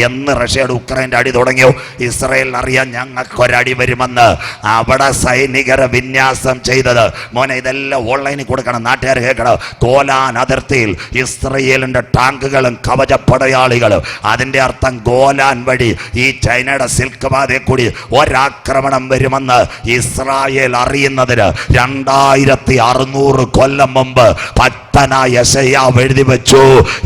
എന്ന് റഷ്യയുടെ ഉക്രൈൻ്റെ അടി തുടങ്ങിയോ ഇസ്രയേലിനറിയാം ഞങ്ങൾക്കൊരടി വരുമെന്ന്. അവിടെ സൈനികരെ വിന്യാസം ചെയ്തത്. മോനെ ഇതെല്ലാം ഓൺലൈനിൽ കൊടുക്കണം, നാട്ടുകാർ കേൾക്കണം. ഗോലാൻ അതിർത്തിയിൽ ഇസ്രയേലിൻ്റെ ടാങ്കുകളും കവചപ്പടയാളികളും. അതിൻ്റെ അർത്ഥം ഗോലാൻ വഴി ഈ ചൈനയുടെ സിൽക്ക് പാതയിൽ കൂടി ഒരാക്രമണം വരുമെന്ന് ഇസ്രായേൽ അറിയുന്നതിന് 2600 കൊല്ലം മുമ്പ് ഭക്തനായ യെശയ്യാവ് എഴുതി വെച്ചു.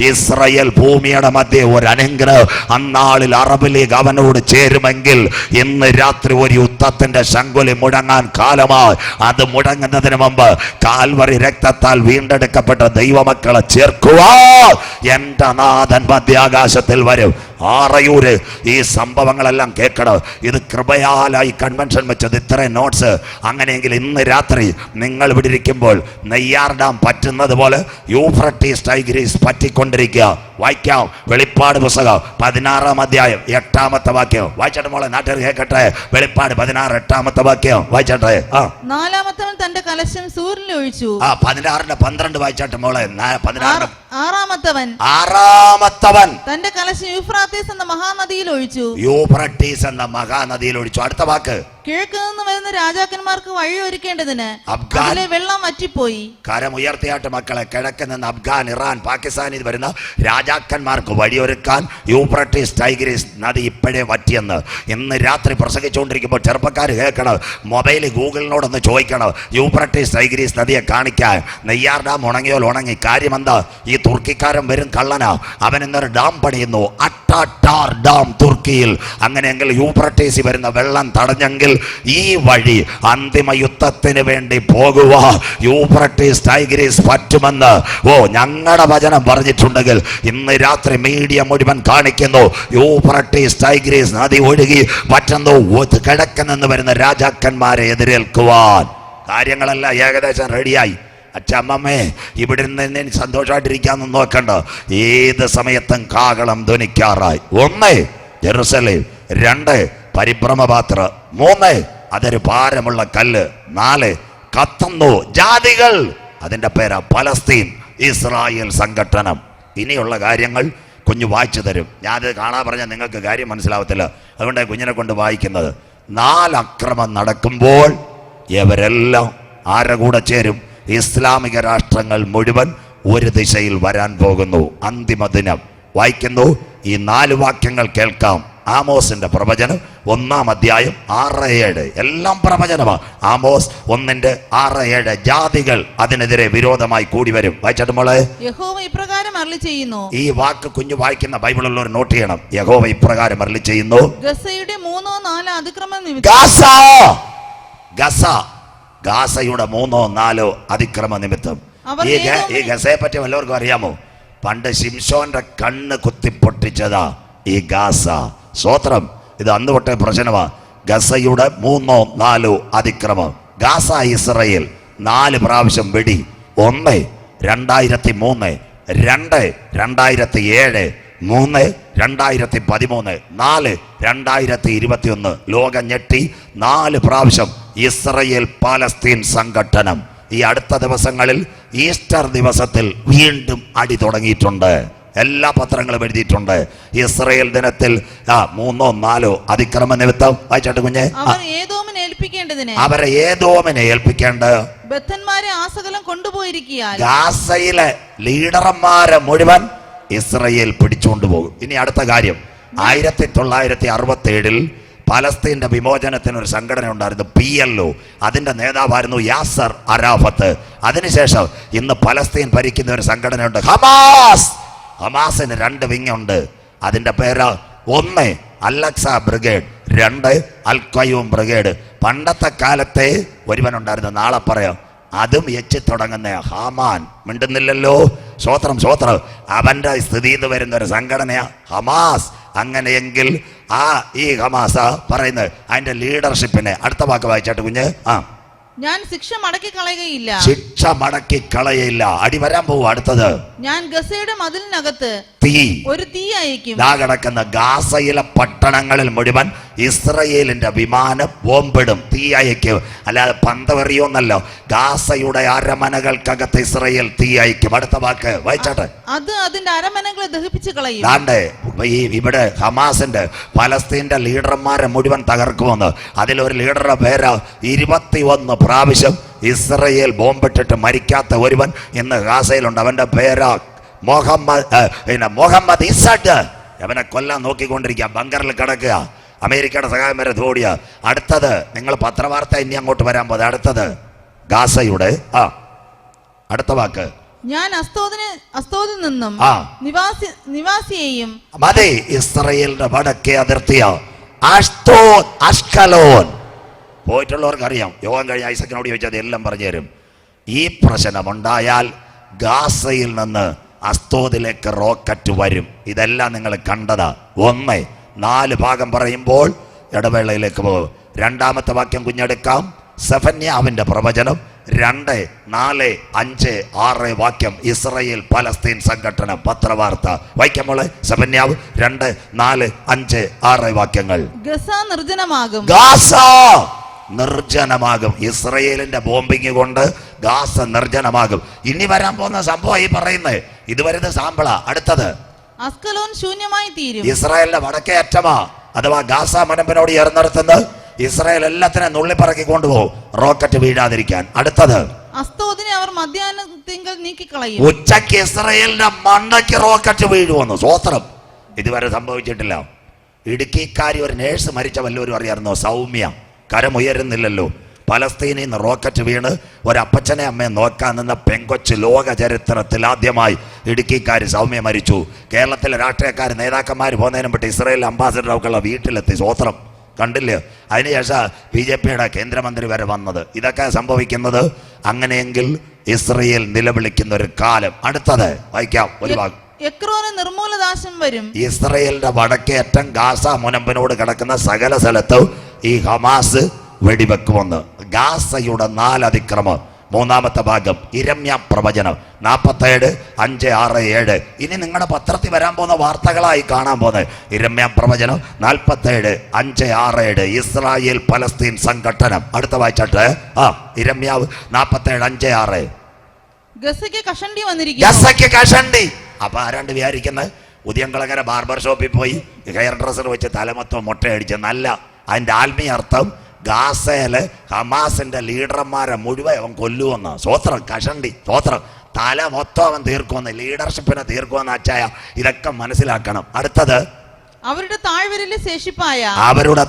ഇസ്രായേൽ ഭൂമിയുടെ മധ്യേ ഒരു അനുഗ്രഹം. അന്നാളിൽ അറബ് ലീഗ് അവനോട് ചേരുമെങ്കിൽ ഇന്ന് രാത്രി ഒരു യുദ്ധത്തിന്റെ ശങ്കുലി മുഴങ്ങാൻ കാലമായി. അത് മുഴങ്ങുന്നതിന് മുമ്പ് കാൽവറി രക്തത്താൽ വീണ്ടെടുക്കപ്പെട്ട ദൈവമക്കളെ ചേർക്കുവാൻ എന്റെ നാഥൻ മധ്യാകാശത്തിൽ വരും. ആറയൂര് ഈ സംഭവങ്ങളെല്ലാം കേൾക്കണം. ഇത് കൃപയാലായി കൺവെൻഷൻ വെച്ചത്. ഇത്രയും നോട്ട്സ്. അങ്ങനെയെങ്കിൽ ഇന്ന് രാത്രി നിങ്ങൾ ഇവിടെ ഇരിക്കുമ്പോൾ നെയ്യാർ ഡാം പറ്റുന്നത് പോലെ യൂഫ്രട്ടീസ് ടൈഗ്രീസ് പറ്റിക്കൊണ്ടിരിക്കുക. വായിക്കാം വെളിപ്പാട് പുസ്തകം 16-ാം അധ്യായം 8-ാമത്തെ വാക്യം. വായിച്ചട്ടെ മോളെ, നാട്ടുകാർ കേൾക്കട്ടെ. വെളിപ്പാട് 16 8-ാമത്തെ വാക്യം വായിച്ചട്ടെ. നാലാമത്തവൻ തന്റെ കലശം സൂര്യനിൽ ഒഴിച്ചു. 16-ന്റെ 12 വായിച്ചട്ടെ മോളെ. 16 ആറാമത്തവൻ തന്റെ കലശം യൂഫ്രാട്ടീസ് എന്ന മഹാനദിയിൽ ഒഴിച്ചു. യൂഫ്രട്ടീസ് എന്ന മഹാനദിയിൽ ഒഴിച്ചു. അടുത്ത വാക്ക്. കിഴക്ക് നിന്ന് വരുന്ന രാജാക്കന്മാർക്ക് വഴി ഒരുക്കേണ്ടതിന് അതിലെ വെള്ളം വറ്റിപ്പോയി. കരം ഉയർത്തിയാട്ട് മക്കളെ. കിഴക്ക് നിന്ന് അഫ്ഗാൻ, ഇറാൻ, പാകിസ്ഥാനിൽ വരുന്ന രാജാക്കന്മാർക്ക് വഴിയൊരുക്കാൻ യൂഫ്രട്ടീസ് ടൈഗ്രീസ് നദി ഇപ്പോഴേ വറ്റിയെന്ന്. ഇന്ന് രാത്രി പ്രസംഗിച്ചുകൊണ്ടിരിക്കുമ്പോൾ ചെറുപ്പക്കാർ കേൾക്കണം. മൊബൈലിൽ ഗൂഗിളിനോടൊന്ന് ചോദിക്കണം, യൂഫ്രട്ടീസ് ടൈഗ്രീസ് നദിയെ കാണിക്കാൻ. നെയ്യാർ ഡാം ഉണങ്ങിയോൽ ഉണങ്ങി. കാര്യം എന്താ? ഈ തുർക്കിക്കാരൻ വരും കള്ളനാ. അവൻ ഇന്നൊരു ഡാം പണിയുന്നു, അട്ടാട്ടാർ ഡാം തുർക്കിയിൽ. അങ്ങനെയെങ്കിൽ യൂഫ്രട്ടീസിൽ വരുന്ന വെള്ളം തടഞ്ഞെങ്കിൽ ഈ വഴി അന്തിമ യുദ്ധത്തിന് വേണ്ടി പോകുക യൂഫ്രട്ടീസ് ടൈഗ്രീസ് പറ്റുമെന്ന് ഞങ്ങളുടെ വചനം പറഞ്ഞിട്ടുണ്ടെങ്കിൽ ഇന്ന് രാത്രി മീഡിയ മുഴുവൻ കാണിക്കുന്നു. യൂഫ്രട്ടീസ് ടൈഗ്രീസ് നദി ഒഴുകി പറ്റുന്നു കിഴക്ക് നിന്ന് വരുന്ന രാജാക്കന്മാരെ എതിരേൽക്കുവാൻ. കാര്യങ്ങളെല്ലാം ഏകദേശം റെഡിയായി. അച്ഛമ്മേ ഇവിടെ നിന്ന് സന്തോഷമായിട്ടിരിക്കാന്ന് നോക്കണ്ട. ഏത് സമയത്തും കാഹളം ധ്വനിക്കാറായി. 1 ജെറുസലേം, 2 പരിഭ്രമപാത്ര, 3 അതൊരു ഭാരമുള്ള കല്ല്, 4 കത്തുന്നു ജാതികൾ, അതിന്റെ പേരാ പലസ്തീൻ ഇസ്രായേൽ സംഘടനം. ഇനിയുള്ള കാര്യങ്ങൾ കുഞ്ഞു വായിച്ചു തരും. ഞാനത് കാണാൻ പറഞ്ഞാൽ നിങ്ങൾക്ക് കാര്യം മനസ്സിലാവത്തില്ല, അതുകൊണ്ട് കുഞ്ഞിനെ കൊണ്ട് വായിക്കുന്നത്. 4 അക്രമം നടക്കുമ്പോൾ ഇവരെല്ലാം ആരുടെ കൂടെ ചേരും? ഇസ്ലാമിക രാഷ്ട്രങ്ങൾ മുഴുവൻ ഒരു ദിശയിൽ വരാൻ പോകുന്നു. അന്തിമ ദിനം. വായിക്കുന്നു. ഈ 4 വാക്യങ്ങൾ കേൾക്കാം. ആമോസിന്റെ പ്രവചനം 1-ാം അധ്യായം 6-7 എല്ലാം പ്രവചനമാണ്. ആമോസ് 1:6-7 ജാതികൾ അതിനെതിരെ വിരോധമായി കൂടി വരും. വായിച്ചിട്ട് മോളെ, യഹോവ ഇപ്രകാരം അരുളിച്ചെയ്യുന്നു. ഈ വാക്ക് കുഞ്ഞു വായിക്കുന്ന ബൈബിളുള്ളവർ നോട്ട് ചെയ്യണം. യഹോവ ഇപ്രകാരം അരുളിച്ചെയ്യുന്നു. ഗസയുടെ 3-4 അതിക്രമ ഗാസയുടെ 3-4 അതിക്രമ നിമിത്തം. ഈ ഗസയെ പറ്റി വല്ലവർക്കും അറിയാമോ? പണ്ട് ശിംശോന്റെ കണ്ണ് കുത്തിപ്പൊട്ടിച്ചതാ ഈ ഗാസ. സ്വോത്രം. ഇത് അന്ന് തൊട്ടേ പ്രശ്നമാ. ഗസയുടെ 3-4 അതിക്രമം. ഗാസ ഇസ്രയേൽ 4 പ്രാവശ്യം വെടി. 1 2003, 2 2007, 3 2013, 4 2021. ലോകം ഞെട്ടി. 4 പ്രാവശ്യം ഇസ്രയേൽ പാലസ്തീൻ സംഘട്ടനം. ഈ അടുത്ത ദിവസങ്ങളിൽ ഈസ്റ്റർ ദിവസത്തിൽ വീണ്ടും അടി തുടങ്ങിയിട്ടുണ്ട്. എല്ലാ പത്രങ്ങളും എഴുതിയിട്ടുണ്ട്. ഇസ്രയേൽ ദിനത്തിൽ 3-4 അതിക്രമ നിമിത്തം. വായിച്ചാട്ട് കുഞ്ഞെ, അവരെ ഏതോമിനെ ഏൽപ്പിക്കേണ്ട ബദ്ധന്മാരെ ആസകലം കൊണ്ടുപോയിരിക്കാൻ ഗാസയിലെ ലീഡർമാരെ മുഴുവൻ ഇസ്രയേൽ പിടിച്ചുകൊണ്ട് പോകും. ഇനി അടുത്ത കാര്യം, 1967 പലസ്തീന്റെ വിമോചനത്തിന് ഒരു സംഘടന ഉണ്ടായിരുന്നു, PLO. അതിന്റെ നേതാവായിരുന്നു യാസർ അറാഫത്ത്. അതിനുശേഷം ഇന്ന് പലസ്തീൻ ഭരിക്കുന്ന ഒരു സംഘടനയുണ്ട്, ഹമാസ്. ഹമാസിന് 2 വിങ്ങുണ്ട്. അതിന്റെ പേര് 1 അൽ-അക്സ ബ്രിഗേഡ്, 2 അൽ-ഖയ്യൂം ബ്രിഗേഡ്. പണ്ടത്തെ കാലത്തെ ഒരുവനുണ്ടായിരുന്നു, നാളെ പറയാം, അതും എച്ച് തുടങ്ങുന്ന ഹാമാൻ. മിണ്ടുന്നില്ലല്ലോ. സ്വോത്രം സ്വോത്രം. അവന്റെ സ്ഥിതിയിൽ നിന്ന് വരുന്ന ഒരു സംഘടനയാ ഹമാസ്. അങ്ങനെയെങ്കിൽ ഈ ഹമാസ പറയുന്നത് അതിന്റെ ലീഡർഷിപ്പിനെ. അടുത്ത വാക്ക് വായിച്ചാട്ട് കുഞ്ഞ്. ഞാൻ ശിക്ഷ മടക്കി കളയുകയില്ല. ശിക്ഷ മടക്കി കളയയില്ല. അടി വരാൻ പോവും. അടുത്തത്, ഞാൻ ഗസയുടെ മതിലിനകത്ത് ഒരു തീ അയക്കും. കിടക്കുന്ന ഗാസയിലെ പട്ടണങ്ങളിൽ മുഴുവൻ ഇസ്രയേലിന്റെ വിമാനം ബോംബിടും, തീ അയക്കും. അല്ലാതെ പന്തവെറിയൊന്നല്ലോ. ഗാസയുടെ അരമനകൾക്കകത്ത് ഇസ്രയേൽ തീ അയക്കും. അടുത്ത വാക്ക് വായിച്ചാട്ടെ. അത് അതിന്റെ അരമനകളെ ദഹിപ്പിച്ച് കളയും. ഇവിടെ ഹമാസിന്റെ പലസ്തീന്റെ ലീഡർമാരെ മുഴുവൻ തകർക്കുമെന്ന്. അതിലൊരു ലീഡറുടെ പേര് 21 പ്രാവശ്യം ഇസ്രയേൽ ബോംബിട്ടിട്ട് മരിക്കാത്ത ഒരുവൻ ഇന്ന് ഗാസയിലുണ്ട്. അവന്റെ പേര് മുഹമ്മദ് ഇസഡ്. അവനെ കൊല്ലാൻ നോക്കിക്കൊണ്ടിരിക്കുക, ബങ്കറിൽ കിടക്കുക. അമേരിക്കയുടെ സഹായം വരെ ഓടിയ. അടുത്തത്, നിങ്ങൾ പത്രവാർത്ത ഇനി അങ്ങോട്ട് വരാൻ പോകുന്നത്. അടുത്തത് ഗാസയുടെ അടുത്ത വാക്ക്, ഞാൻ അസ്തോദിൽ നിന്നും നിവാസിയെയും. മതി. ഇസ്രയേലിന്റെ വടക്കേ അതിർത്തിയ അഷ്കലോൻ. പോയിട്ടുള്ളവർക്ക് അറിയാം. യോഗം കഴിഞ്ഞ ഐസക്കിനോട് ചോദിച്ചാൽ എല്ലാം പറഞ്ഞു തരും. ഈ പ്രശ്നമുണ്ടായാൽ ഗാസയിൽ നിന്ന് അസ്തോദിലേക്ക് റോക്കറ്റ് വരും. ഇതെല്ലാം നിങ്ങൾ കണ്ടതാ. 1 4 ഭാഗം പറയുമ്പോൾ ഇടവേളയിലേക്ക് പോകും. 2-ാമത്തെ വാക്യം കുഞ്ഞെടുക്കാം. സെഫന്യാവിന്റെ പ്രവചനം 2, 4, 5, 6 വാക്യം. ഇസ്രയേൽ പലസ്തീൻ സംഘടന പത്രവാർത്ത വായിക്കുമ്പോൾ സെഫന്യാവ് 2, 4, 5, 6 വാക്യങ്ങൾ. ഗസ നിർജ്ജനമാകും. ഗാസ നിർജ്ജനമാകും. ഇസ്രയേലിന്റെ ബോംബിങ് കൊണ്ട് ഗാസ നിർജ്ജനമാകും. ഇനി വരാൻ പോകുന്ന സംഭവം ഈ പറയുന്നത്. ഇതുവരെ സാമ്പിള. അടുത്തത്, അസ്കലോൻ ശൂന്യമായി തീരും. ഇസ്രായേലിന്റെ വടക്കേ അറ്റമാ, അഥവാ ഗാസ മുനമ്പിനോട് ചേർന്നിടത്തുന്നത് ഇസ്രായേൽ എല്ലാത്തിനും നുള്ളിപ്പറക്കി കൊണ്ടുപോകും, റോക്കറ്റ് വീഴാതിരിക്കാൻ. അടുത്തത്, അസ്തോദിനെ അവർ മധ്യാഹ്നത്തിങ്കൽ നീക്കിക്കളയും. ഉച്ചയ്ക്ക് ഇസ്രായേലിന്റെ മണ്ടയ്ക്ക് റോക്കറ്റ് വീഴുവന്നു. സ്വോത്രം. ഇതുവരെ സംഭവിച്ചിട്ടില്ല. ഇടുക്കിക്കാരി ഒരു നേഴ്സ് മരിച്ച വല്ലവരും അറിയാമായിരുന്നോ? സൗമ്യ. കരമുയരുന്നില്ലല്ലോ. പലസ്തീനിൽ നിന്ന് റോക്കറ്റ് വീണ് ഒരപ്പച്ചനെ അമ്മയെ നോക്കാൻ നിന്ന പെങ്കൊച്ച് ലോക ചരിത്രത്തിൽ ആദ്യമായി ഇടുക്കിക്കാർ സൗമ്യ മരിച്ചു. കേരളത്തിലെ രാഷ്ട്രീയക്കാർ നേതാക്കന്മാർ പോകുന്നതിനും പറ്റി ഇസ്രായേൽ അംബാസിഡറൊക്കെയുള്ള വീട്ടിലെത്തി. സ്വോത്രം. കണ്ടില്ലേ? അതിനുശേഷം BJPയുടെ കേന്ദ്രമന്ത്രി വരെ വന്നത്. ഇതൊക്കെ സംഭവിക്കുന്നത്. അങ്ങനെയെങ്കിൽ ഇസ്രയേൽ നിലവിളിക്കുന്ന ഒരു കാലം. അടുത്തത് വായിക്കാം. ഒരു ഭാഗം. നിർമൂലനാശം വരും. ഇസ്രയേലിന്റെ വടക്കേ അറ്റം ഗാസ മുനമ്പിനോട് കിടക്കുന്ന സകല സ്ഥലത്തും ഈ ഹമാസ് വെടിവെക്കുമെന്ന്. ഗാസയുടെ 4 അതിക്രമം. മൂന്നാമത്തെ ഭാഗം യിരെമ്യാ പ്രവചനം 47, 5, 6, 7. ഇനി നിങ്ങളുടെ പത്രത്തിൽ വരാൻ പോകുന്ന വാർത്തകളായി കാണാൻ പോകുന്നത്. യിരെമ്യാ പ്രവചനം 47, 5, 6, 7. ഇസ്രായേൽ പലസ്തീൻ സംഘട്ടനം. അടുത്ത വായിച്ചിട്ട് യിരെമ്യാവ് 47, 5, 6. ഗസയ്ക്ക് കഷണ്ടി. അപ്പൊ ആരാണ്ട് വിചാരിക്കുന്നത് ഉദയംകുളങ്ങര ബാർബർ ഷോപ്പിൽ പോയി ഹെയർ ഡ്രസ്സർ വെച്ച് തലമൊത്തം മുട്ടയടിച്ച്. നല്ല അതിന്റെ ആത്മീയ അർത്ഥം ഗാസയില് ഹമാസിന്റെ ലീഡർമാരെ മുഴുവൻ അവൻ കൊല്ലുവെന്ന്. സ്വോത്രം. കഷണ്ടി. സ്വോത്രം. തല മൊത്തം അവൻ തീർക്കുമെന്ന്, ലീഡർഷിപ്പിനെ തീർക്കുമെന്ന്. അച്ചായ ഇതൊക്കെ മനസ്സിലാക്കണം. അടുത്തത് അവരുടെ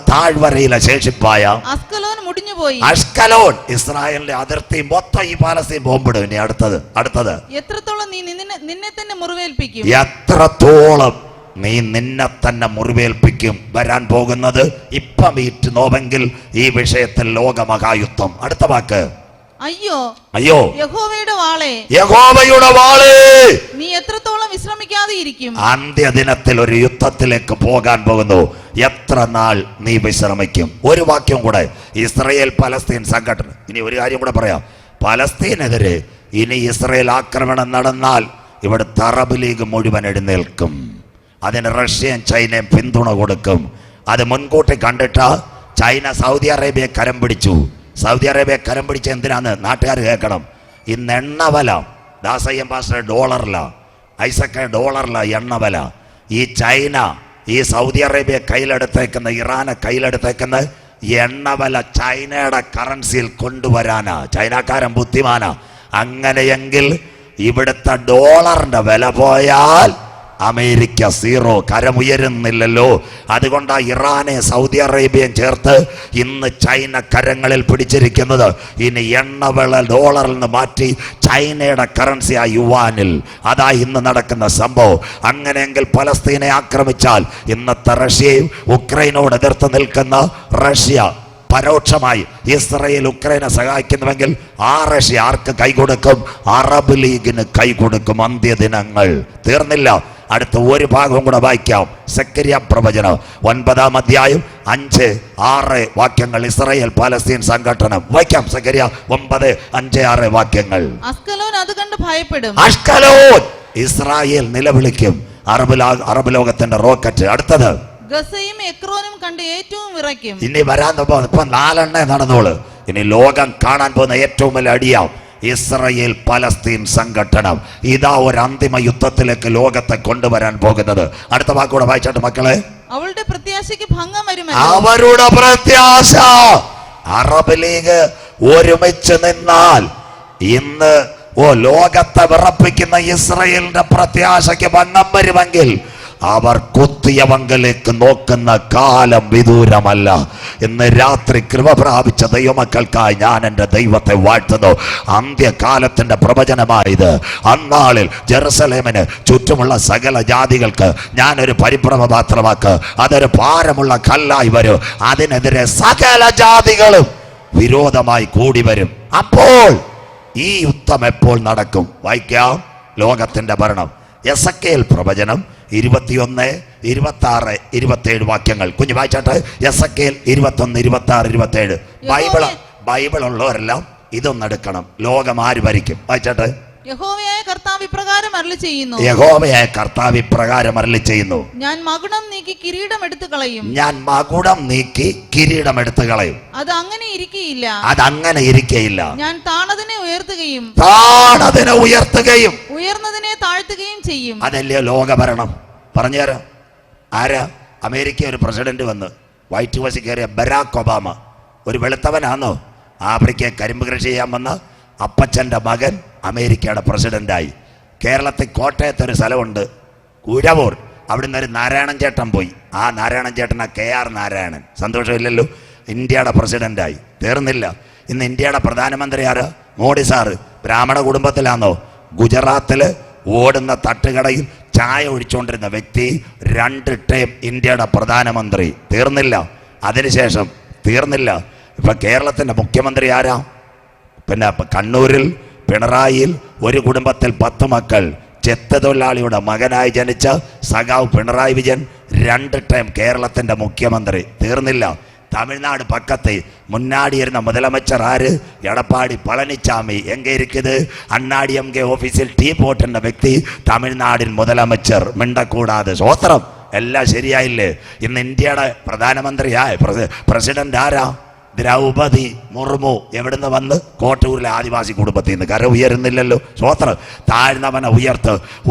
താഴ്വരയിലെ ശേഷിപ്പായ അസ്കലോൻ മുടിഞ്ഞുപോയി. അഷ്കലോൻ ഇസ്രായേലിന്റെ അതിർത്തി മൊത്തം ഈ പാലസ്തീൻ ബോംബിടും. ഇനി അടുത്തത് എത്രത്തോളം നീ നിന്നെ തന്നെ മുറിവേൽപ്പിക്കും. എത്രത്തോളം നീ നിന്നെ തന്നെ മുറിവേൽപ്പിക്കും. വരാൻ പോകുന്നത് ഇപ്പം ഈറ്റ് നോവെങ്കിൽ ഈ വിഷയത്തിൽ ലോകമഹായുദ്ധം. അടുത്ത വാക്ക് അയ്യോ യഹോവയുടെ വാളേ നീ എത്രത്തോളം വിശ്രമിക്കാതെ ഇരിക്കും. അന്ത്യദിനത്തിൽ ഒരു യുദ്ധത്തിലേക്ക് പോകാൻ പോകുന്നു. എത്ര നാൾ നീ വിശ്രമിക്കും? ഒരു വാക്യം കൂടെ. ഇസ്രായേൽ പലസ്തീൻ സംഘടന. ഇനി ഒരു കാര്യം കൂടെ പറയാം. പലസ്തീനെതിരെ ഇനി ഇസ്രായേൽ ആക്രമണം നടന്നാൽ ഇവിടെ അറബ് ലീഗ് മുഴുവൻ എഴുന്നേൽക്കും. അതിന് റഷ്യയും ചൈനയും പിന്തുണ കൊടുക്കും. അത് മുൻകൂട്ടി കണ്ടിട്ട് ചൈന സൗദി അറേബ്യയെ കരം പിടിച്ചു. സൗദി അറേബ്യ കരം പിടിച്ച എന്തിനാന്ന് നാട്ടുകാർ കേൾക്കണം. ഇന്ന് എണ്ണവല ദാസയ്യം പാസ്റ്റർ $, ഐസക്ക $, എണ്ണവല. ഈ ചൈന ഈ സൗദി അറേബ്യ കയ്യിലെടുത്തേക്കുന്ന, ഇറാനെ കയ്യിലെടുത്തേക്കുന്ന എണ്ണവല ചൈനയുടെ കറൻസിയിൽ കൊണ്ടുവരാനാ. ചൈനക്കാരൻ ബുദ്ധിമാനാ. അങ്ങനെയെങ്കിൽ ഇവിടുത്തെ $ന്റെ വില പോയാൽ അമേരിക്ക 0. കരമുയരുന്നില്ലല്ലോ. അതുകൊണ്ടാ ഇറാനെ സൗദി അറേബ്യയും ഇന്ന് ചൈന കരങ്ങളിൽ പിടിച്ചിരിക്കുന്നത്. ഇനി എണ്ണവില $ൽ നിന്ന് മാറ്റി ചൈനയുടെ കറൻസി ആ യുവാനിൽ. അതാ ഇന്ന് നടക്കുന്ന സംഭവം. അങ്ങനെയെങ്കിൽ പലസ്തീനെ ആക്രമിച്ചാൽ ഇന്നത്തെ റഷ്യയും ഉക്രൈനോട് എതിർത്ത് നിൽക്കുന്ന റഷ്യ പരോക്ഷമായി ഇസ്രായേൽ ഉക്രൈനെ സഹായിക്കുന്നുവെങ്കിൽ ആ റഷ്യ ആർക്ക് കൈകൊടുക്കും? അറബ് ലീഗിന് കൈകൊടുക്കും. അന്ത്യദിനങ്ങൾ തീർന്നില്ല. അടുത്ത ഒരു ഭാഗം കൂടെ വായിക്കാം. സെക്കരിയ പ്രവചനം 9-ാം അധ്യായം 5, 6 വാക്യങ്ങൾ. ഇസ്രായേൽ പലസ്തീൻ സംഘട്ടനം വായിക്കാം. സെക്കരിയ 9, 5, 6 വാക്യങ്ങൾ. അസ്കലോൻ അത് കണ്ട് ഭയപ്പെടും. അഷ്കലോൻ ഇസ്രായേൽ നിലവിളിക്കും. അറബ് ലോകത്തിന്റെ റോക്കറ്റ്. അടുത്തത് ഗസയും എക്രോനും കണ്ട് ഏറ്റവും വിറയ്ക്കും. ഇനി വരാൻ ഇപ്പൊ 4 നടന്നോളൂ. ഇനി ലോകം കാണാൻ പോകുന്ന ഏറ്റവും വലിയ അടിയാം ഇസ്രായേൽ പലസ്തീൻ സംഘട്ടനം. ഇതാ ഒരു അന്തിമ യുദ്ധത്തിലേക്ക് ലോകത്തെ കൊണ്ടുവരാൻ പോകുന്നത്. അടുത്ത വാക്കൂടെ വായിച്ചാട്ട് മക്കളെ. അവളുടെ പ്രത്യാശയ്ക്ക് ഭംഗം വരും. അവരുടെ പ്രത്യാശ. അറബ് ലീഗ് ഒരുമിച്ച് നിന്നാൽ ഇന്ന് ലോകത്തെ വിറപ്പിക്കുന്ന ഇസ്രായേലിന്റെ പ്രത്യാശയ്ക്ക് ഭംഗം വരുമെങ്കിൽ അവർ കുത്തിയവങ്കലേക്ക് നോക്കുന്ന കാലം വിദൂരമല്ല. ഇന്ന് രാത്രി കൃപ പ്രാപിച്ച ദൈവമക്കൾക്കായി ഞാൻ എൻ്റെ ദൈവത്തെ വാഴ്ത്തുന്നു. അന്ത്യകാലത്തിന്റെ പ്രവചനമായത്. അന്നാളിൽ ജെറുസലേമിന് ചുറ്റുമുള്ള സകല ജാതികൾക്ക് ഞാനൊരു പരിഭ്രമപാത്രമാക്ക്. അതൊരു ഭാരമുള്ള കല്ലായി വരും. അതിനെതിരെ സകല ജാതികളും വിരോധമായി കൂടി വരും. അപ്പോൾ ഈ യുദ്ധം എപ്പോൾ നടക്കും? വായിക്കാം. ലോകത്തിന്റെ ഭരണം. എസക്കേൽ പ്രവചനം 21, 26, 27 വാക്യങ്ങൾ. കുഞ്ഞു വായിച്ചാട്ട്. എസക്കേൽ 21, 26, 27. ബൈബിൾ ഉള്ളവരെല്ലാം ഇതൊന്നും എടുക്കണം. ലോകം ആര് ഭരിക്കും? വായിച്ചാട്ട്. യഹോവയായ കർത്താവ് ഇപ്രകാരം അരുളി ചെയ്യുന്നു. ഞാൻ മകുടം നീക്കി കിരീടം എടുത്തു കളയും. അത് അങ്ങനെ ഇരിക്കയില്ല. ഞാൻ താണതിനെ ഉയർത്തുകയും ഉയർന്നതിനെ താഴ്ത്തുകയും ചെയ്യും. അതല്ലേ ലോകഭരണം. പറഞ്ഞുതരാം. ആരാ? അമേരിക്ക ഒരു പ്രസിഡന്റ് വന്ന് വൈറ്റ് ഹൗസിൽ കയറിയ ബരാക് ഒബാമ. ഒരു വെളുത്തവനാണോ? ആഫ്രിക്കയെ കരിമ്പ് കൃഷി ചെയ്യാൻ വന്ന അപ്പച്ചൻ്റെ മകൻ അമേരിക്കയുടെ പ്രസിഡന്റായി. കേരളത്തിൽ കോട്ടയത്തൊരു സ്ഥലമുണ്ട്, കുഴവൂർ. അവിടുന്ന് ഒരു നാരായണൻ ചേട്ടൻ പോയി. ആ നാരായണൻ ചേട്ടനാ KR നാരായണൻ. സന്തോഷമില്ലല്ലോ. ഇന്ത്യയുടെ പ്രസിഡന്റായി. തീർന്നില്ല. ഇന്ന് ഇന്ത്യയുടെ പ്രധാനമന്ത്രി ആരാ? മോഡി സാറ്. ബ്രാഹ്മണ കുടുംബത്തിലാണോ? ഗുജറാത്തില് ഓടുന്ന തട്ടുകടയിൽ ചായ ഒഴിച്ചുകൊണ്ടിരുന്ന വ്യക്തി 2 ടൈം ഇന്ത്യയുടെ പ്രധാനമന്ത്രി. തീർന്നില്ല. അതിനുശേഷം തീർന്നില്ല. ഇപ്പൊ കേരളത്തിന്റെ മുഖ്യമന്ത്രി ആരാ? പിന്നെ കണ്ണൂരിൽ പിണറായിയിൽ ഒരു കുടുംബത്തിൽ 10 മക്കൾ. ചെത്ത് തൊഴിലാളിയുടെ മകനായി ജനിച്ച സഖാവ് പിണറായി വിജയൻ 2 ടൈം കേരളത്തിന്റെ മുഖ്യമന്ത്രി. തീർന്നില്ല. தமிழ்நாடு பக்கத்தை முன்னாடி இருந்த முதலமைச்சர் ஆறு எடப்பாடி பழனிசாமி எங்க இருக்குது அண்ணாடி எம்கே ஆபீஸில் டீ போட்டுന്ന വ്യക്തി തമിഴ്നാടിൻ முதலமைச்சர் മിണ്ടക്കൂടാതെ സ്വോത്രം എല്ലാം ശരിയായില്ലേ ഇന്ന് ഇന്ത്യയുടെ പ്രധാനമന്ത്രിയായ പ്രസിഡന്റ് ആരാ ദ്രൗപദി മുർമു എവിടുന്ന് വന്ന് കോട്ടൂരിലെ ആദിവാസി കുടുംബത്തിൽ നിന്ന് കര ഉയരുന്നില്ലല്ലോ സ്വോത്രം താഴ്ന്നവനെ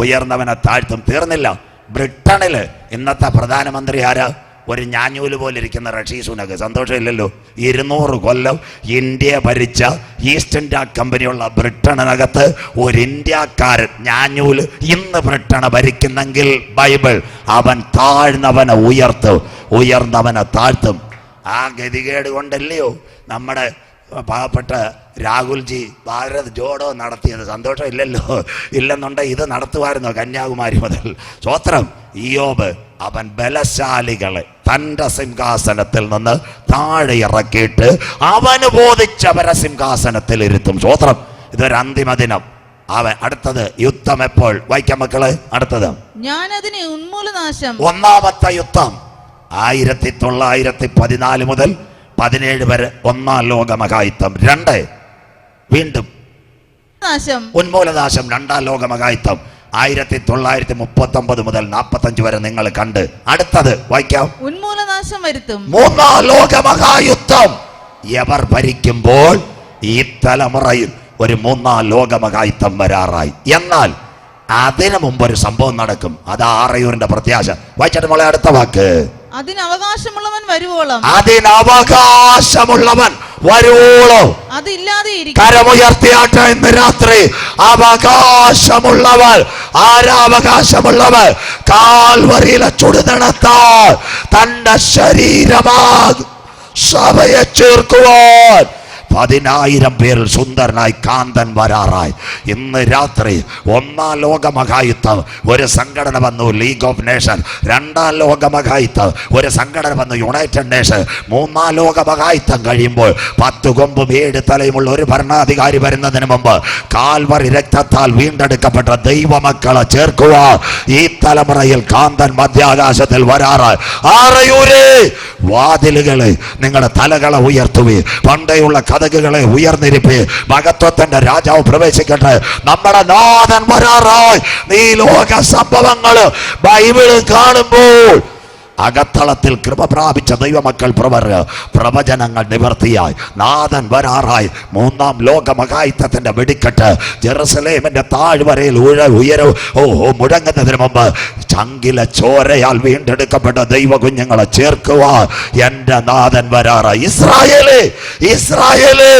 ഉയർന്നവനെ താഴ്ത്തും തീർന്നില്ല ബ്രിട്ടനില് ഇന്നത്തെ പ്രധാനമന്ത്രി ആരാ ഒരു ഞാഞ്ഞൂല് പോലെ ഇരിക്കുന്ന ഋഷി സുനക് സന്തോഷമില്ലല്ലോ 200 കൊല്ലം ഇന്ത്യ ഭരിച്ച ഈസ്റ്റ് ഇന്ത്യ കമ്പനിയുള്ള ബ്രിട്ടനകത്ത് ഒരു ഇന്ത്യക്കാരൻ ഞാഞ്ഞൂല് ഇന്ന് ബ്രിട്ടനെ ഭരിക്കുന്നെങ്കിൽ ബൈബിൾ അവൻ താഴ്ന്നവനെ ഉയർന്നവനെ താഴ്ത്തും ആ ഗതികേട് കൊണ്ടല്ലയോ നമ്മുടെ പാവപ്പെട്ട രാഹുൽജി ഭാരത് ജോഡോ നടത്തിയത് സന്തോഷമില്ലല്ലോ ഇല്ലെന്നുണ്ടെങ്കിൽ ഇത് നടത്തുമായിരുന്നോ കന്യാകുമാരി മുതൽ സ്വോത്രം ഇയ്യോബ് അവൻ ബലശാലികളെ തൻ്റെ സിംഹാസനത്തിൽ നിന്ന് താഴെ ഇറക്കിയിട്ട് അവന് ബോധിച്ചവരെ സിംഹാസനത്തിൽ ഇരുത്തും സ്വോത്രം ഇതൊരു അന്തിമ ദിനം അവൻ അടുത്തത് യുദ്ധം എപ്പോൾ വായിക്കാം മക്കള് അടുത്തത് ഞാനതിനെ ഉന്മൂലനാശം ഒന്നാമത്തെ യുദ്ധം 1914 മുതൽ 17 വരെ ഒന്നാം ലോക മഹായുദ്ധം 2 വീണ്ടും ഉന്മൂലനാശം രണ്ടാം ലോക മഹായുദ്ധം 1939 മുതൽ 45 വരെ നിങ്ങൾ കണ്ട് അടുത്തത് വായിക്കാം ഉന്മൂലനാശം വരുത്തും മൂന്നാം ലോക മഹായുദ്ധം എവർ ഭരിക്കുമ്പോൾ ഈ തലമുറയിൽ ഒരു മൂന്നാം ലോക മഹായുദ്ധം വരാറായി എന്നാൽ അതിനു മുമ്പ് ഒരു സംഭവം നടക്കും അത് ആറയൂരിന്റെ പ്രത്യാശ വായിച്ചിട്ട് മോളെ അടുത്ത വാക്ക് അതിനവകാശമുള്ളവൻ വരുവോളം അതില്ലാതെ കരമുയർത്തിയാട്ടെ ഇന്ന് രാത്രി അവകാശമുള്ളവർ ആരാവകാശമുള്ളവർ കാൽവരിയിലെ ചുടുതണത്താൽ തന്റെ ശരീരമാകും സഭയെ ചേർക്കുവാൻ 10,000 പേരിൽ സുന്ദരനായി കാന്തൻ വരാറായി ഇന്ന് രാത്രി ഒന്നാം ലോക മഹായുദ്ധം ഒരു സംഘടന വന്നു ലീഗ് ഓഫ് നേഷൻ രണ്ടാം ലോക മഹായുദ്ധം ഒരു സംഘടന വന്നു യുണൈറ്റഡ് നേഷൻ മൂന്നാം ലോക മഹായുദ്ധം കഴിയുമ്പോൾ 10 കൊമ്പും 7 തലയുമുള്ള ഒരു ഭരണാധികാരി വരുന്നതിന് മുമ്പ് കാൽവറി രക്തത്താൽ വീണ്ടെടുക്കപ്പെട്ട ദൈവമക്കളെ ചേർക്കുക ഈ തലമുറയിൽ കാന്തൻ മധ്യാകാശത്തിൽ വരാറായി ആറയൂരേ വാതിലുകളെ നിങ്ങളുടെ തലകളെ ഉയർത്തുവേ പണ്ടേയുള്ള കഥകളെ ഉയർന്നിരിപ്പേ മഹത്വത്തിന്റെ രാജാവ് പ്രവേശിക്കട്ടെ നമ്മുടെ നാഥൻ വരാറായി ഈ ലോക സംഭവങ്ങൾ ബൈബിളിൽ കാണുമ്പോൾ അകത്തളത്തിൽ കൃപ പ്രാപിച്ച ദൈവമക്കൾ പ്രവചനങ്ങൾ നിവർത്തിയായി നാഥൻ വരാറായി മൂന്നാം ലോക മഹായുദ്ധത്തിന്റെ വെടിക്കെട്ട് ജെറുസലേമിന്റെ താഴ്വരയിൽ മുഴങ്ങുന്നതിന് മുമ്പ് ചങ്കിലെ ചോരയാൽ വീണ്ടെടുക്കപ്പെട്ട ദൈവ കുഞ്ഞുങ്ങളെ ചേർക്കുക എന്റെ നാഥൻ വരാറായി ഇസ്രായേലേ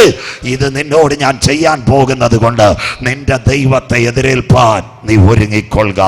ഇത് നിന്നോട് ഞാൻ ചെയ്യാൻ പോകുന്നത് കൊണ്ട് നിന്റെ ദൈവത്തെ എതിരേൽപ്പാൻ നീ ഒരുങ്ങിക്കൊള്ളുക